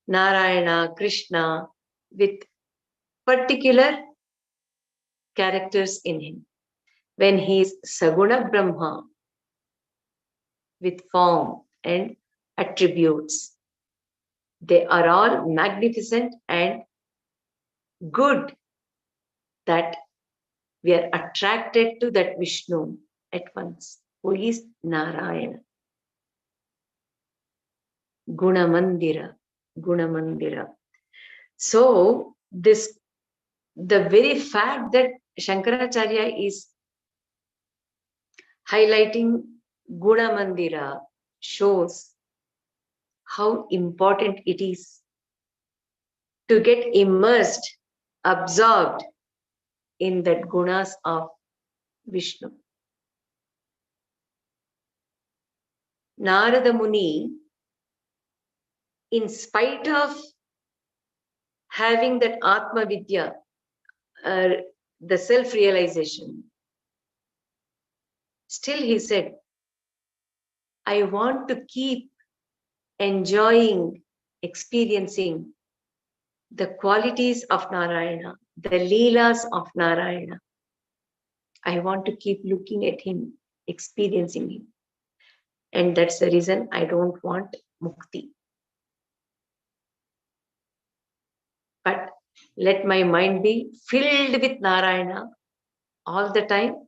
Narayana, Krishna, with particular characters in him. When he is Saguna Brahma, with form and attributes, they are all magnificent and good, that we are attracted to that Vishnu at once, who is Narayana. Guna mandira, Guna mandira. So the very fact that Shankaracharya is highlighting Guna mandira shows how important it is to get immersed, absorbed in that gunas of Vishnu. Narada Muni, in spite of having that Atma Vidya, the self-realization, still he said, I want to keep enjoying, experiencing the qualities of Narayana, the Leelas of Narayana. I want to keep looking at him, experiencing him. And that's the reason I don't want mukti. But let my mind be filled with Narayana all the time,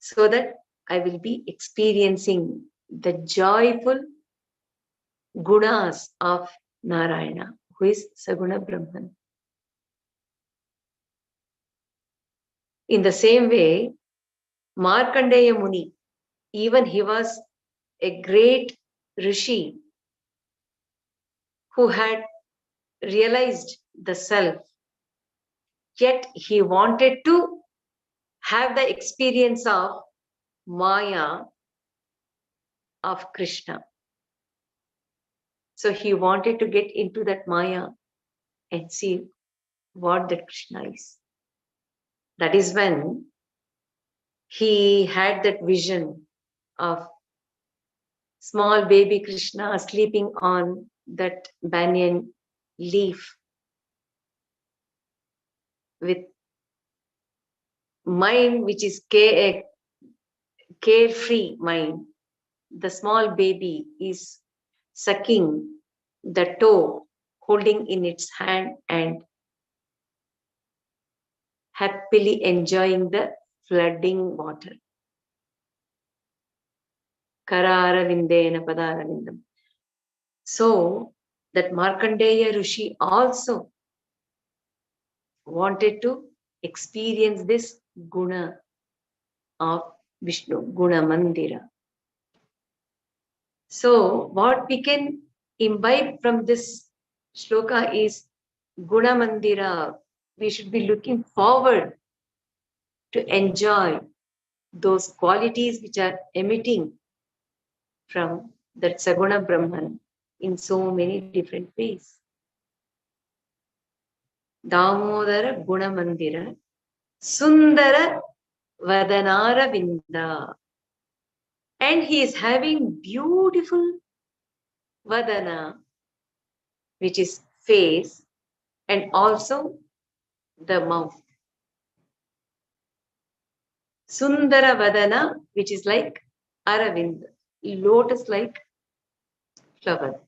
so that I will be experiencing the joyful gunas of Narayana, who is Saguna Brahman. In the same way, Markandeya Muni, even he was a great rishi who had realized the self, yet he wanted to have the experience of Maya of Krishna. So he wanted to get into that Maya and see what that Krishna is. That is when he had that vision of small baby Krishna sleeping on that banyan leaf with mind which is carefree mind. The small baby is sucking the toe, holding in its hand and happily enjoying the flooding water. Kararavindena padaravindam. So that Markandeya Rishi also wanted to experience this guna of Vishnu, Guna Mandira. So what we can imbibe from this shloka is Guna Mandira. We should be looking forward to enjoy those qualities which are emitting from that Saguna Brahman in so many different ways. Damodara Guna Mandira, Sundara Vadanara Vinda. And he is having beautiful Vadana, which is face, and also the mouth. Sundara Vadana, which is like Aravind, lotus-like flower.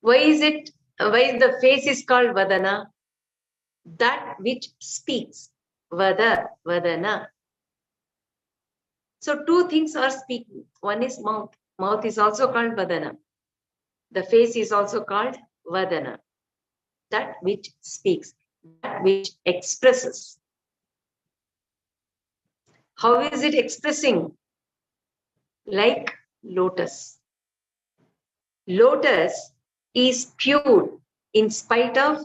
Why is the face is called Vadana? That which speaks. Vadana. So two things are speaking. One is mouth. Mouth is also called Vadana. The face is also called Vadana. That which speaks, that which expresses. How is it expressing? Like lotus. Lotus is pure in spite of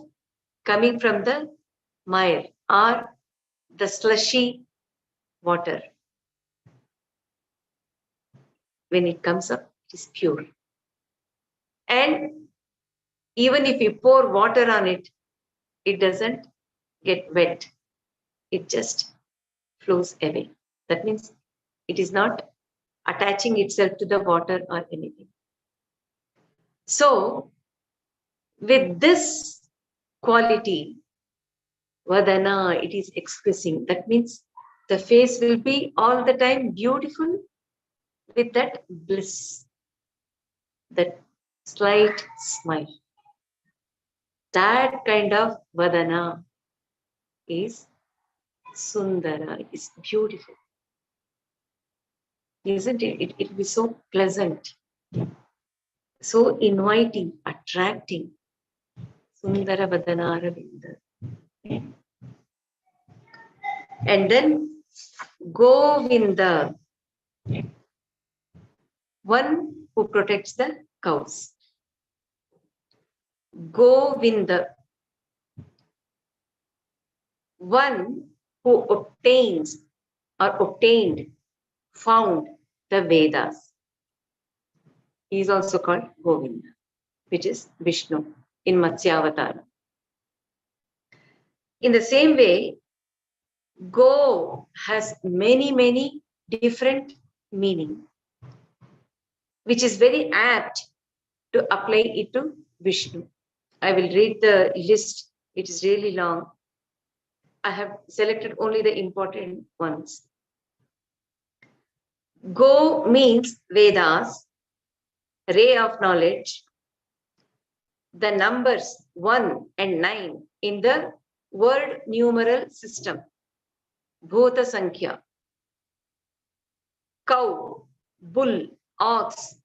coming from the mire or the slushy water. When it comes up, it is pure. And even if you pour water on it, it doesn't get wet. It just flows away. That means it is not attaching itself to the water or anything. So, with this quality, Vadana, it is expressing. That means the face will be all the time beautiful with that bliss, that slight smile. That kind of Vadana is Sundara is beautiful. Isn't it? It will be so pleasant, so inviting, attracting. Sundara Vadanaravinda. And then Govinda, one who protects the cows. Govinda, one who obtains or obtained, found the Vedas. He is also called Govinda, which is Vishnu in Matsyavatara. In the same way, Go has many different meaning, which is very apt to apply it to Vishnu. I will read the list. It is really long. I have selected only the important ones. Go means Vedas, ray of knowledge, the numbers 1 and 9 in the word numeral system, Bhuta Sankhya. Cow, bull, ox,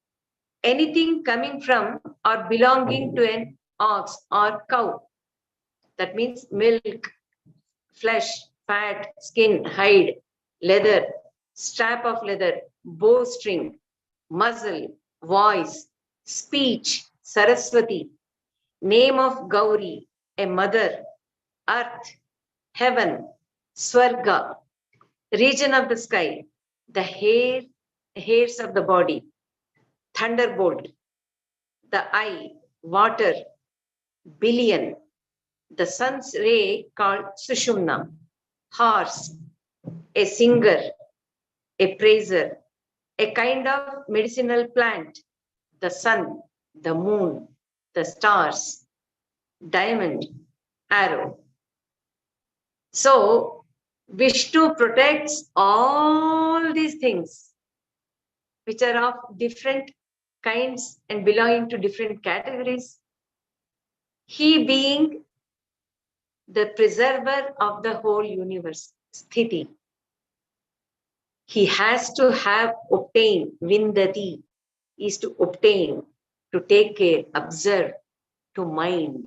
anything coming from or belonging to an ox or cow. That means milk, flesh, fat, skin, hide, leather, strap of leather, bowstring, muzzle, voice, speech, Saraswati, name of Gauri, a mother, earth, heaven, Swarga, region of the sky, the hairs of the body, thunderbolt, the eye, water, billion, the sun's ray called Sushumna, horse, a singer, a praiser, a kind of medicinal plant, the sun, the moon, the stars, diamond, arrow. So, Vishnu protects all these things, which are of different kinds and belonging to different categories. He being the preserver of the whole universe, Sthiti. He has to have obtained, Vindati is to obtain, to take care, observe, to mind.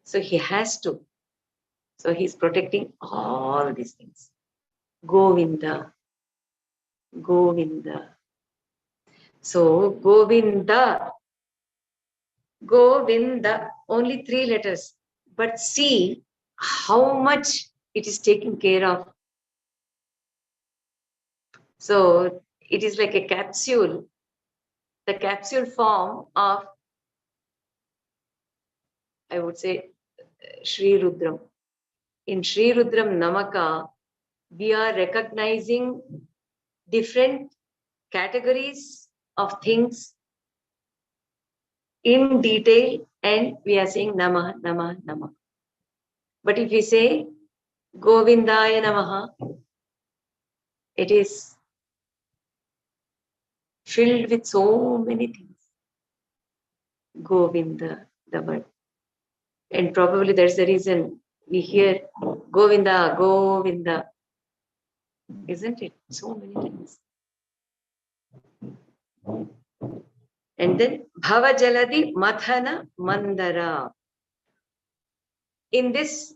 So he has to. So he's protecting all these things. Govinda, Govinda. So Govinda, Govinda, only 3 letters. But see how much it is taken care of. So it is like a capsule, the capsule form of, I would say, Sri Rudram. In Sri Rudram Namaka, we are recognizing different categories of things in detail, and we are saying Namah, Namah, Namah. But if we say Govindaya Namaha, it is filled with so many things. Govinda, the word. And probably that's the reason we hear Govinda, Govinda. Isn't it? So many things. And then Bhava Jaladi Mathana Mandara. In this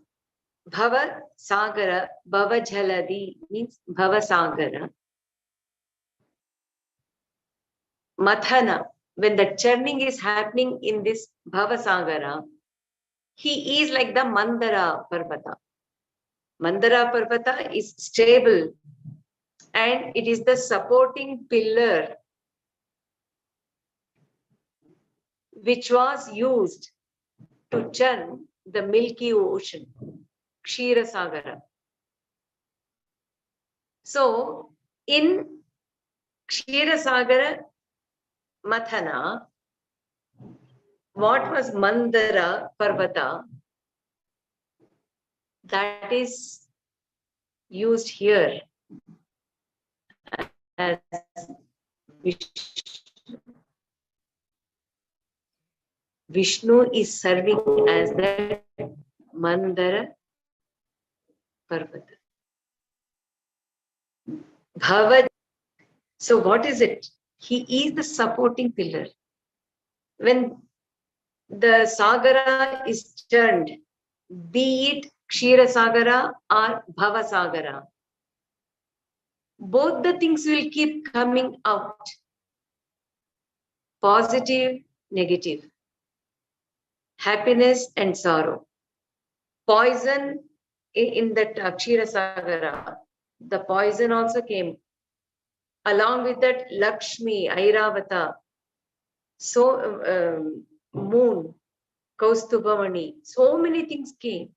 Bhava Sagara, Bhava Jaladi means Bhava Sagara. Mathana, when the churning is happening in this Bhava Sagara, he is like the Mandara Parvata. Mandara Parvata is stable and it is the supporting pillar which was used to churn the Milky Ocean, Kshira Sagara. So, in Kshira Sagara Mathana, what was Mandara Parvata, that is used here as Vishnu is serving as the Mandara Parvata. Bhavad. So what is it? He is the supporting pillar. When the Sagara is churned, be it Kshira Sagara or Bhava Sagara, both the things will keep coming out. Positive, negative. Happiness and sorrow. Poison in that Kshira Sagara, the poison also came. Along with that, Lakshmi, Airavata, so moon, Kaustubhamani, so many things came,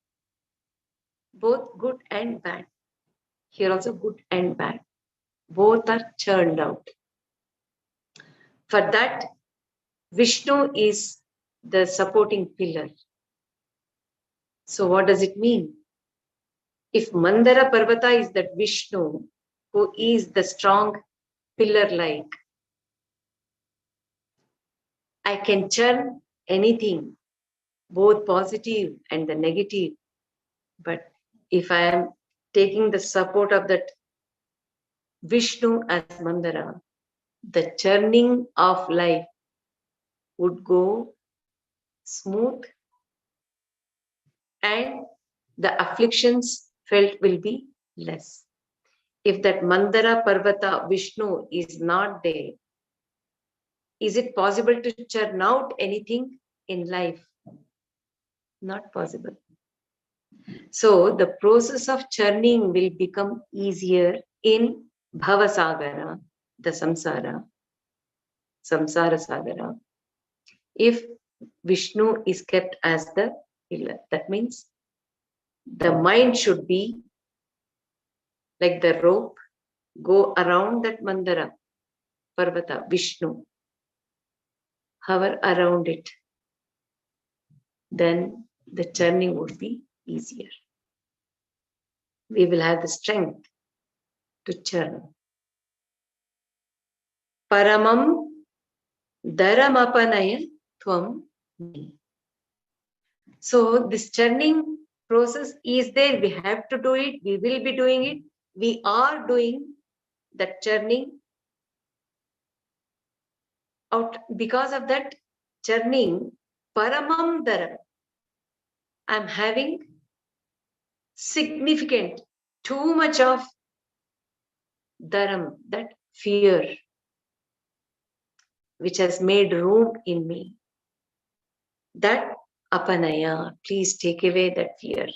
both good and bad. Here also good and bad. Both are churned out. For that, Vishnu is the supporting pillar. So what does it mean? If Mandara Parvata is that Vishnu, who is the strong pillar-like, I can churn anything, both positive and the negative. But if I am taking the support of that Vishnu as Mandara, the churning of life would go smooth and the afflictions felt will be less. If that Mandara Parvata Vishnu is not there, is it possible to churn out anything in life? Not possible. So the process of churning will become easier in Bhavasagara, the Samsara Sagara, if Vishnu is kept as the pillar. That means the mind should be like the rope, go around that Mandara, Parvata, Vishnu, hover around it. Then the churning would be easier. We will have the strength to churn. Paramam Dharamapanaya Tvam Me. So this churning process is there. We have to do it. We will be doing it. We are doing that churning out. Because of that churning, Paramam Dharam, I'm having significant, too much of dharam, that fear, which has made room in me. That apanaya, please take away that fear.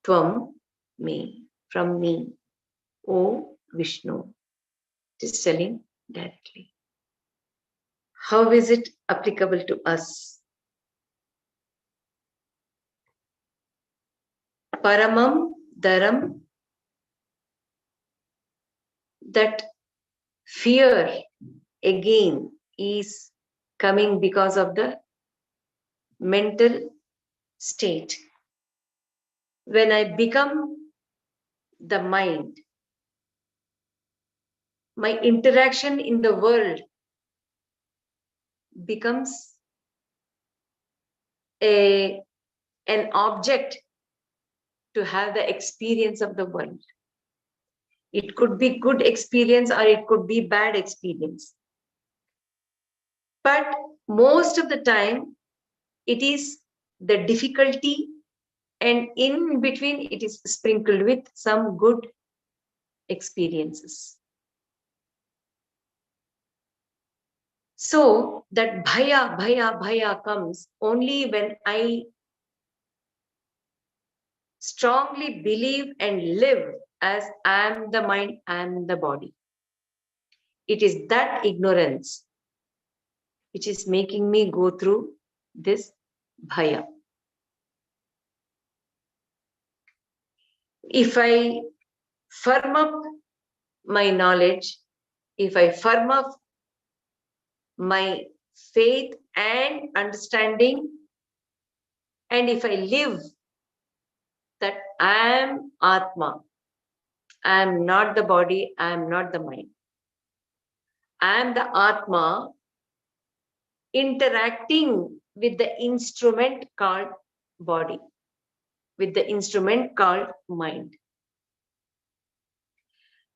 Tvam, me, from me. O Vishnu, just telling directly. How is it applicable to us? Paramam dharam, that fear again is coming because of the mental state. When I become the mind, my interaction in the world becomes an object to have the experience of the world. It could be good experience or it could be bad experience. But most of the time, it is the difficulty, and in between it is sprinkled with some good experiences. So that bhaya comes only when I strongly believe and live as I am the mind, I am the body. It is that ignorance which is making me go through this bhaya. If I firm up my knowledge, if I firm up my faith and understanding, and if I live that I am Atma, I am not the body, I am not the mind. I am the Atma interacting with the instrument called body. with the instrument called mind.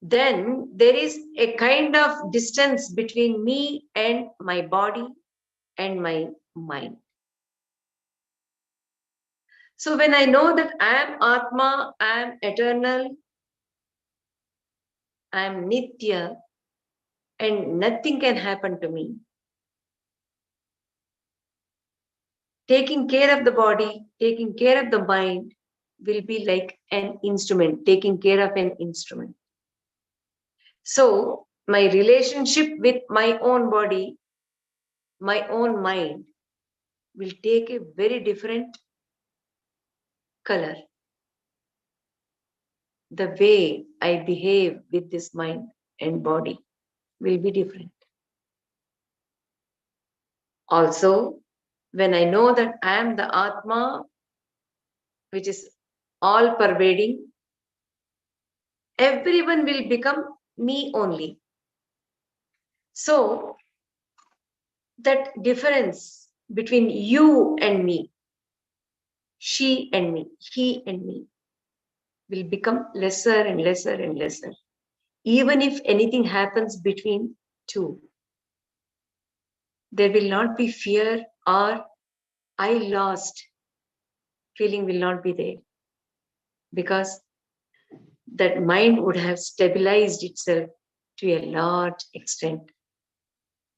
Then there is a kind of distance between me and my body and my mind. So when I know that I am Atma, I am eternal, I am Nitya, and nothing can happen to me, taking care of the body, taking care of the mind will be like an instrument, taking care of an instrument. So my relationship with my own body, my own mind will take a very different color. The way I behave with this mind and body will be different. Also, when I know that I am the Atma, which is all pervading, everyone will become me only. So, that difference between you and me, she and me, he and me, will become lesser and lesser and lesser. Even if anything happens between two, there will not be fear or I lost feeling will not be there, because that mind would have stabilized itself to a large extent.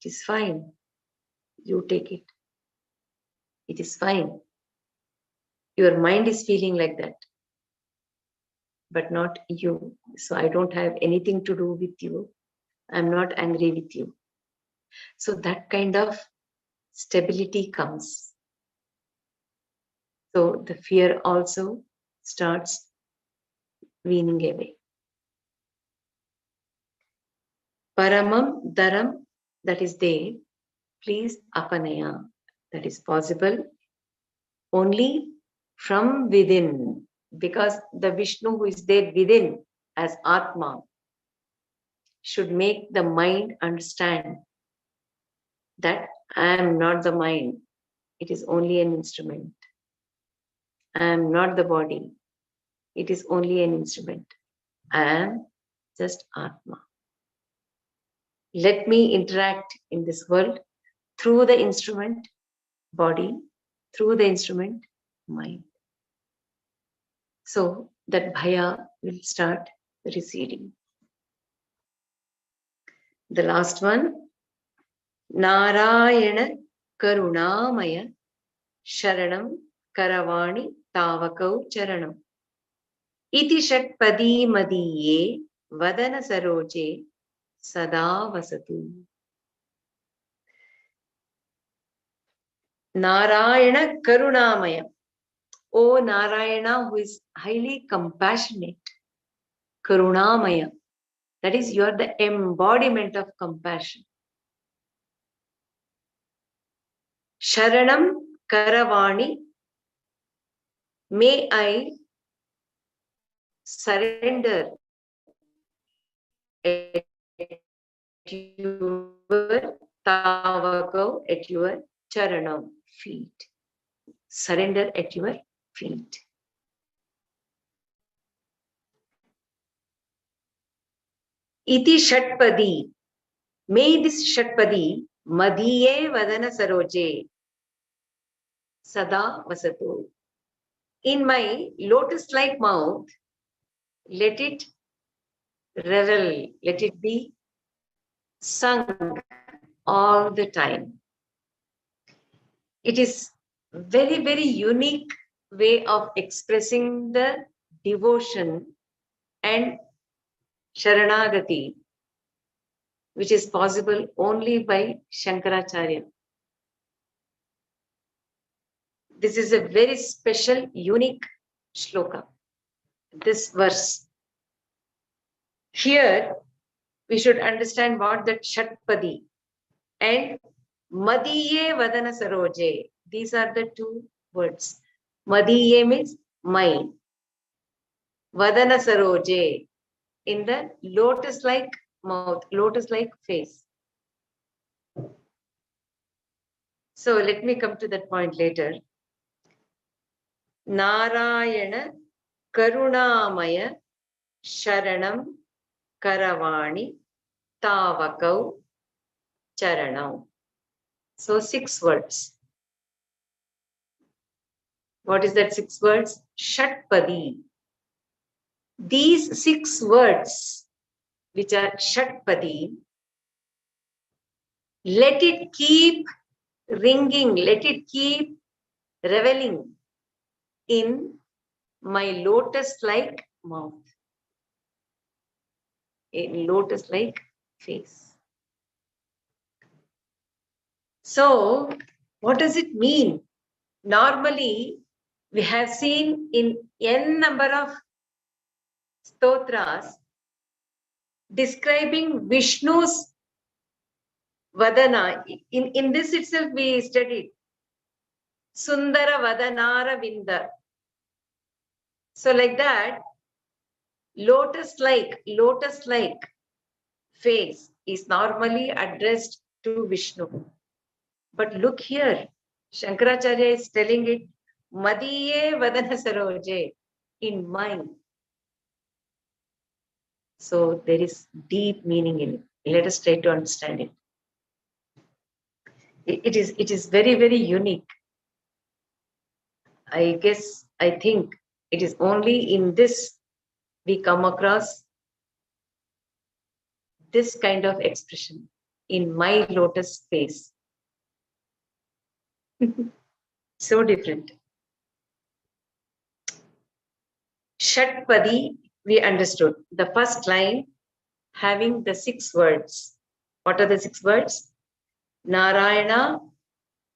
It is fine. You take it. It is fine. Your mind is feeling like that, but not you. So I don't have anything to do with you. I'm not angry with you. So that kind of stability comes. So the fear also starts weaning away. Paramam Dharam, that is there, please apanaya, that is possible only from within, because the Vishnu who is there within as Atma should make the mind understand that I am not the mind, it is only an instrument. I am not the body, it is only an instrument. I am just Atma. Let me interact in this world through the instrument body, through the instrument mind. So that bhaya will start receding. The last one, Narayana Karunamaya Sharanam Karavani Tavakau Charanam Iti Shatpadi Madiye Vadana Saroje Sada Vasatu. Narayana Karunamaya. O Narayana, who is highly compassionate. Karunamaya. That is, you are the embodiment of compassion. Sharanam Karavani. May I surrender at your tavakau, at your charanam, feet. Surrender at your feet. Iti Shatpadi. May this Shatpadi Madiye Vadana Saroje Sada Vasatu. In my lotus-like mouth, let it revel, let it be sung all the time. It is very, very unique way of expressing the devotion and Sharanagati, which is possible only by Shankaracharya. This is a very special, unique shloka, this verse. Here, we should understand what that Shatpadi and Madiye Vadana Saroje. These are the two words. Madiye means mine. Vadana Saroje, in the lotus-like mouth, lotus-like face. So let me come to that point later. Narayana Karunamaya Sharanam Karavani Tavakau Charanam. So 6 words. What is that 6 words? Shatpadi. These 6 words, which are Shatpadi, let it keep ringing, let it keep reveling in my lotus-like mouth, a lotus-like face. So, what does it mean? Normally, we have seen in n number of stotras describing Vishnu's Vadana. In this itself, we studied Sundara Vadanara Vinda. So, like that, lotus-like face is normally addressed to Vishnu. But look here, Shankaracharya is telling it, Madiye Vadana Saroje, in mine. So there is deep meaning in it. Let us try to understand it. It is very, very unique. I think it is only in this we come across this kind of expression, in my lotus face. So different. Shatpadi, we understood. The first line having the 6 words. What are the 6 words? Narayana,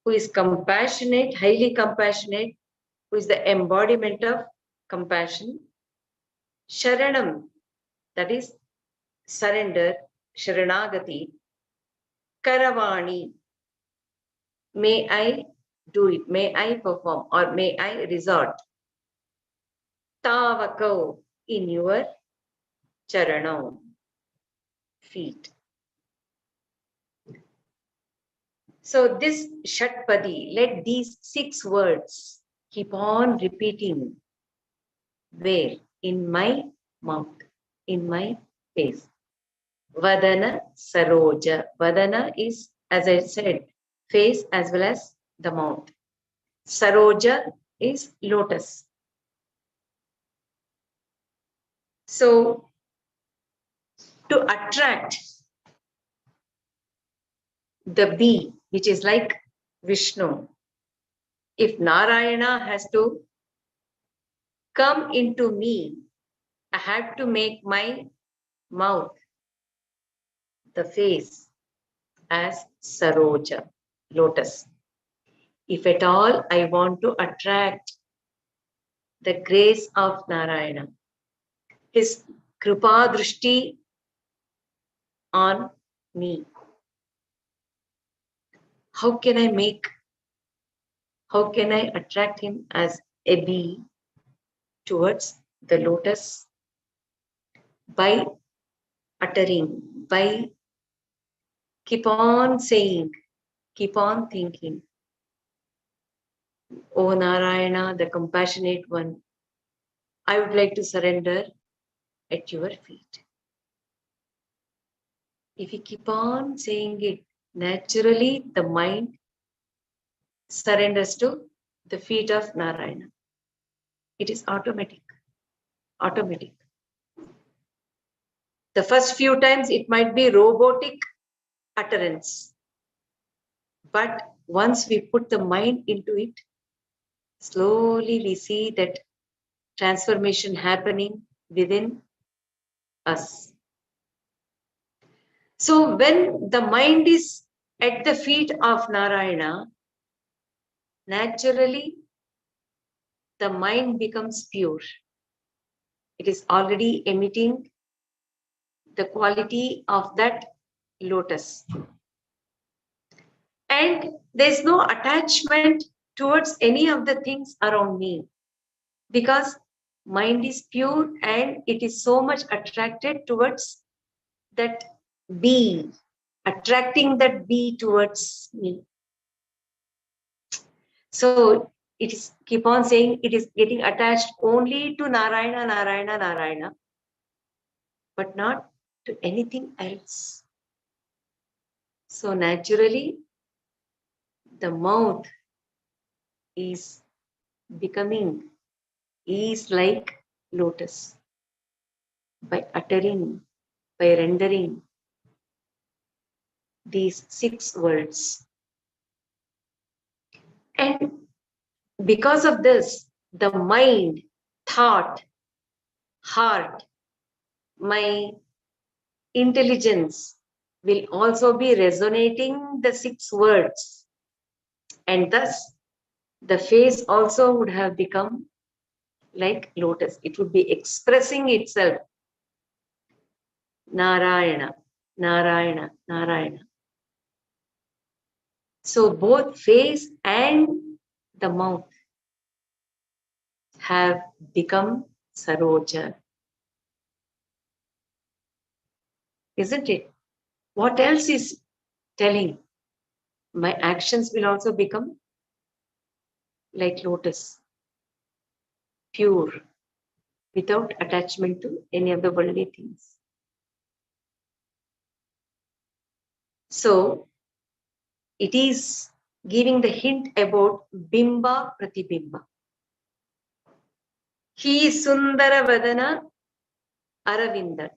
who is compassionate, highly compassionate, who is the embodiment of compassion. Sharanam, that is surrender, Sharanagati. Karavani, may I do it, may I perform, or may I resort. Tavakau, in your charanam, feet. So this Shatpadi, let these 6 words keep on repeating. Where? In my mouth, in my face. Vadana Saroja. Vadana is, as I said, face as well as the mouth. Saroja is lotus. So, to attract the bee, which is like Vishnu, if Narayana has to come into me, I have to make my mouth, the face, as Saroja, lotus. If at all I want to attract the grace of Narayana, his Kripa Drishti on me, how can I attract him as a bee towards the lotus? By uttering, by keep on saying, keep on thinking, O Narayana, the compassionate one, I would like to surrender at your feet. If you keep on saying it, naturally the mind surrenders to the feet of Narayana. It is automatic. Automatic. The first few times it might be robotic utterance. But once we put the mind into it, slowly we see that transformation happening within us. So when the mind is at the feet of Narayana, naturally the mind becomes pure. It is already emitting the quality of that lotus. And there's no attachment towards any of the things around me, because mind is pure and it is so much attracted towards that bee, attracting that bee towards me. So it is keep on saying it is getting attached only to Narayana, Narayana, Narayana, but not to anything else. So naturally, the mouth is becoming, is like lotus by uttering, by rendering these 6 words. And because of this, the mind, thought, heart, my intelligence will also be resonating the 6 words. And thus, the face also would have become like lotus. It would be expressing itself. Narayana, Narayana, Narayana. So both face and the mouth have become Saroja. Isn't it? What else is telling? My actions will also become like lotus, pure, without attachment to any of the worldly things. So it is giving the hint about Bimba Pratibimba. He is Sundara Vadana Aravinda.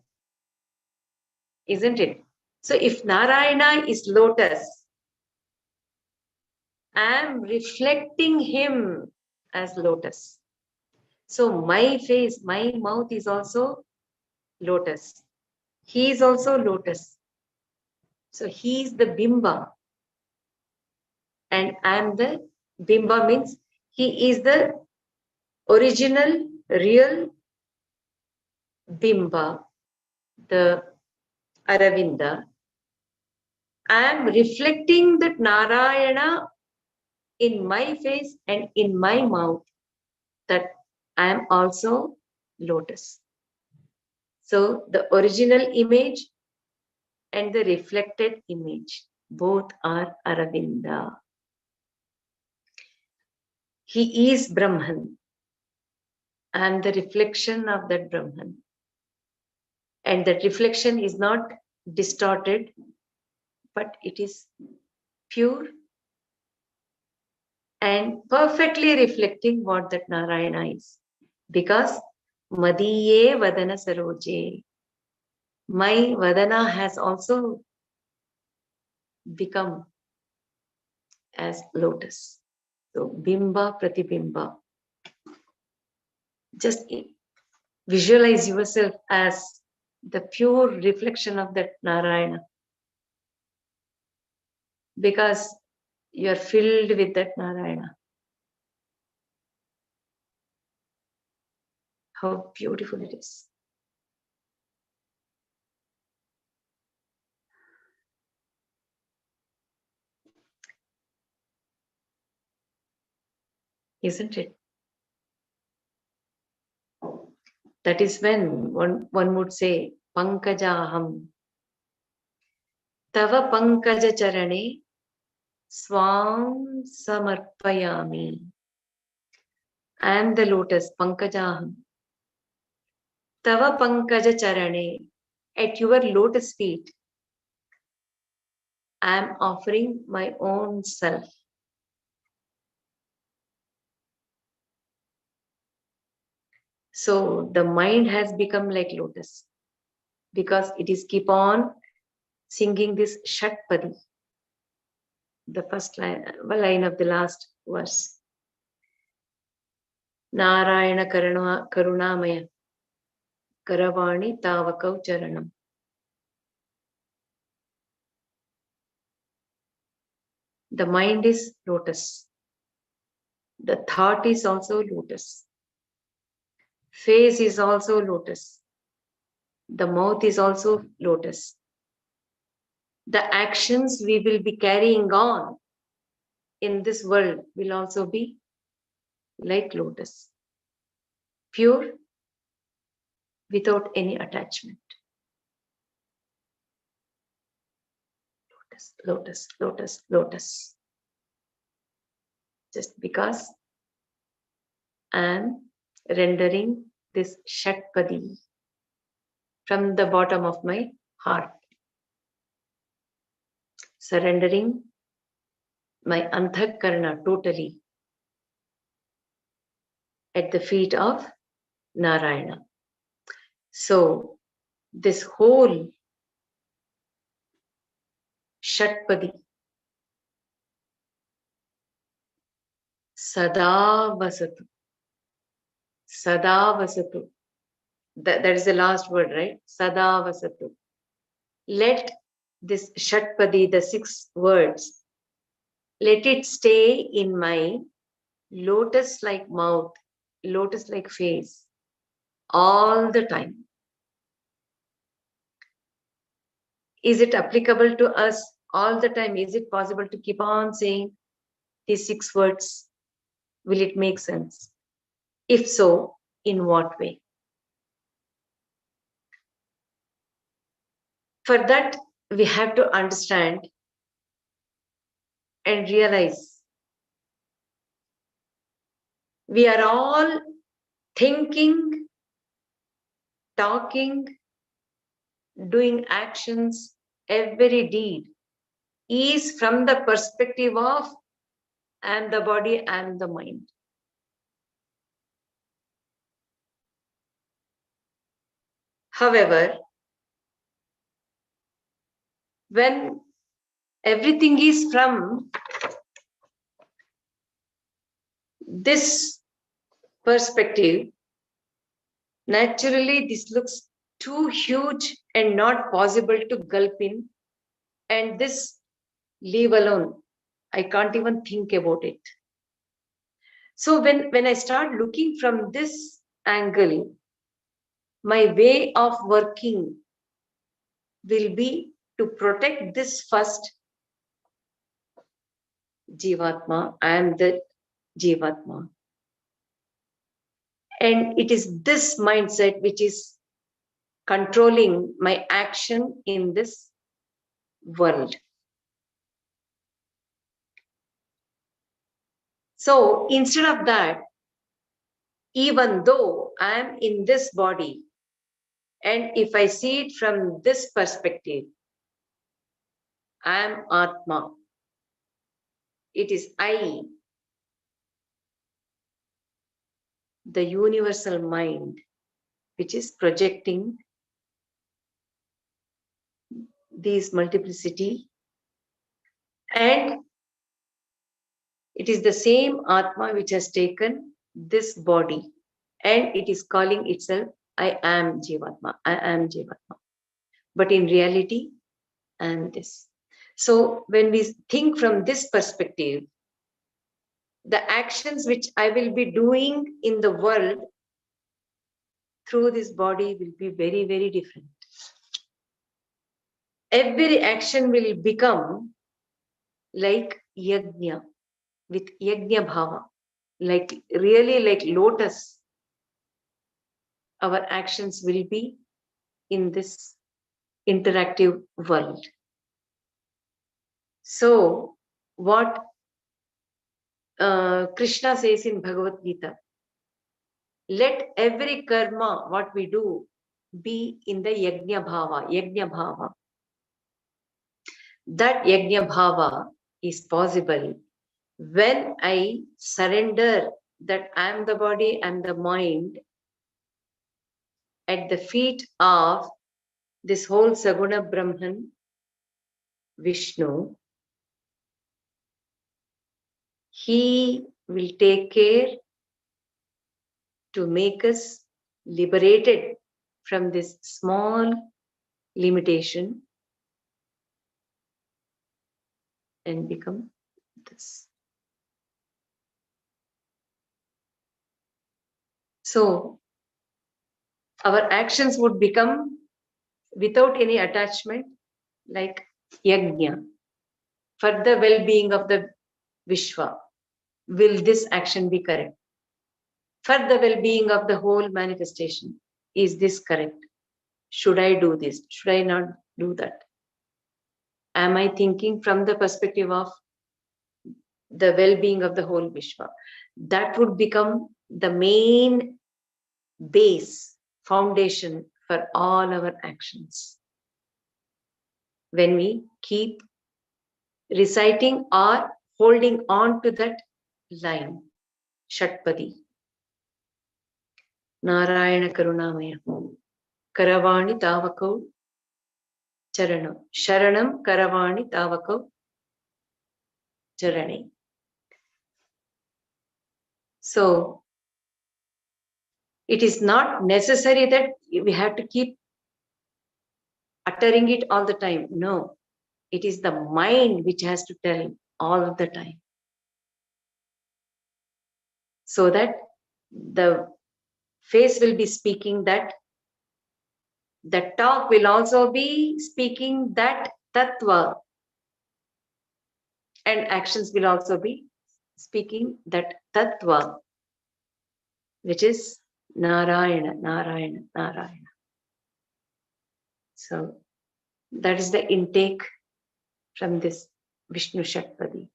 Isn't it? So if Narayana is lotus, I am reflecting him as lotus. So my face, my mouth is also lotus. He is also lotus. So he is the Bimba. And I am the Bimba, means he is the original, real Bimba, the Aravinda. I am reflecting that Narayana in my face and in my mouth, that I am also lotus. So the original image and the reflected image, both are Aravinda. He is Brahman. I am the reflection of that Brahman. And that reflection is not distorted, but it is pure and perfectly reflecting what that Narayana is. Because Madiye Vadana Saroje, my Vadana has also become as lotus. So Bimba Pratibimba. Just visualize yourself as the pure reflection of that Narayana. Because you are filled with that Narayana. How beautiful it is. Isn't it? That is when one would say, Pankajaham, Tava Pankaja Charane, Swam Samarpayami. I am the lotus, Pankajaham. Tava Pankaja Charane, at your lotus feet, I am offering my own self. So the mind has become like lotus because it is keep on singing this Shatpadi, the first line of the last verse. Narayana Karunamaya Karavani Tavakau Charanam. The mind is lotus. The thought is also lotus. Face is also lotus. The mouth is also lotus. The actions we will be carrying on in this world will also be like lotus. Pure, without any attachment. Lotus, lotus, lotus, lotus. Just because I am rendering this Shatpadi from the bottom of my heart. Surrendering my Anthakarana totally at the feet of Narayana. So this whole Shatpadi, Sada Vasatu, Sada Vasatu. That is the last word, right? Sada Vasatu. Let this Shatpadi, the 6 words, let it stay in my lotus-like mouth, lotus-like face, all the time. Is it applicable to us all the time? Is it possible to keep on saying these 6 words? Will it make sense? If so, in what way? For that, we have to understand and realize we are all thinking, talking, doing actions, every deed is from the perspective of I am the body, I am the mind. However, when everything is from this perspective, naturally this looks too huge and not possible to gulp in, and this leave alone. I can't even think about it. So when I start looking from this angle, my way of working will be to protect this first Jivatma. I am the Jivatma. And it is this mindset which is controlling my action in this world. So instead of that, even though I am in this body, and if I see it from this perspective, I am Atma. It is I, the universal mind, which is projecting these multiplicity, and it is the same Atma which has taken this body, and it is calling itself I am Jivatma, I am Jivatma. But in reality, I am this. So when we think from this perspective, the actions which I will be doing in the world through this body will be very, very different. Every action will become like yajna, with yajna bhava, like really like lotus. Our actions will be in this interactive world. So what Krishna says in Bhagavad Gita, let every karma, what we do, be in the yajna bhava, yajna bhava. That yajna bhava is possible when I surrender that I am the body and the mind at the feet of this whole Saguna Brahman, Vishnu. He will take care to make us liberated from this small limitation and become this. So our actions would become without any attachment, like yajna, for the well-being of the Vishwa. Will this action be correct? For the well-being of the whole manifestation, is this correct? Should I do this? Should I not do that? Am I thinking from the perspective of the well-being of the whole Vishwa? That would become the main base, foundation for all our actions. When we keep reciting or holding on to that line, Shatpadi. Narayana Karunamaya. Karavani Tavakau Charanam. Sharanam Karavani Tavakau Charane. So, it is not necessary that we have to keep uttering it all the time. No, it is the mind which has to tell all of the time. So that the face will be speaking that, the talk will also be speaking that tattva, and actions will also be speaking that tattva, which is Narayana, Narayana, Narayana. So that is the intake from this Vishnu Shatpadi.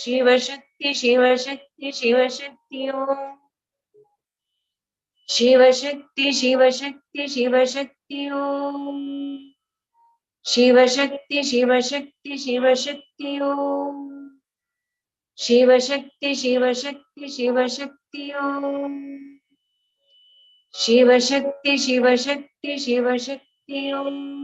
Shiva Shakti, Shiva Shakti, Shiva Shakti Om. Shiva Shakti, Shiva Shakti, Shiva Shakti Om. Shiva Shakti, Shiva Shakti, Shiva Shakti Om. Shiva Shakti, Shiva Shakti, Shiva Shakti Om. Shiva Shakti, Shiva Shakti, Shiva Shakti Om.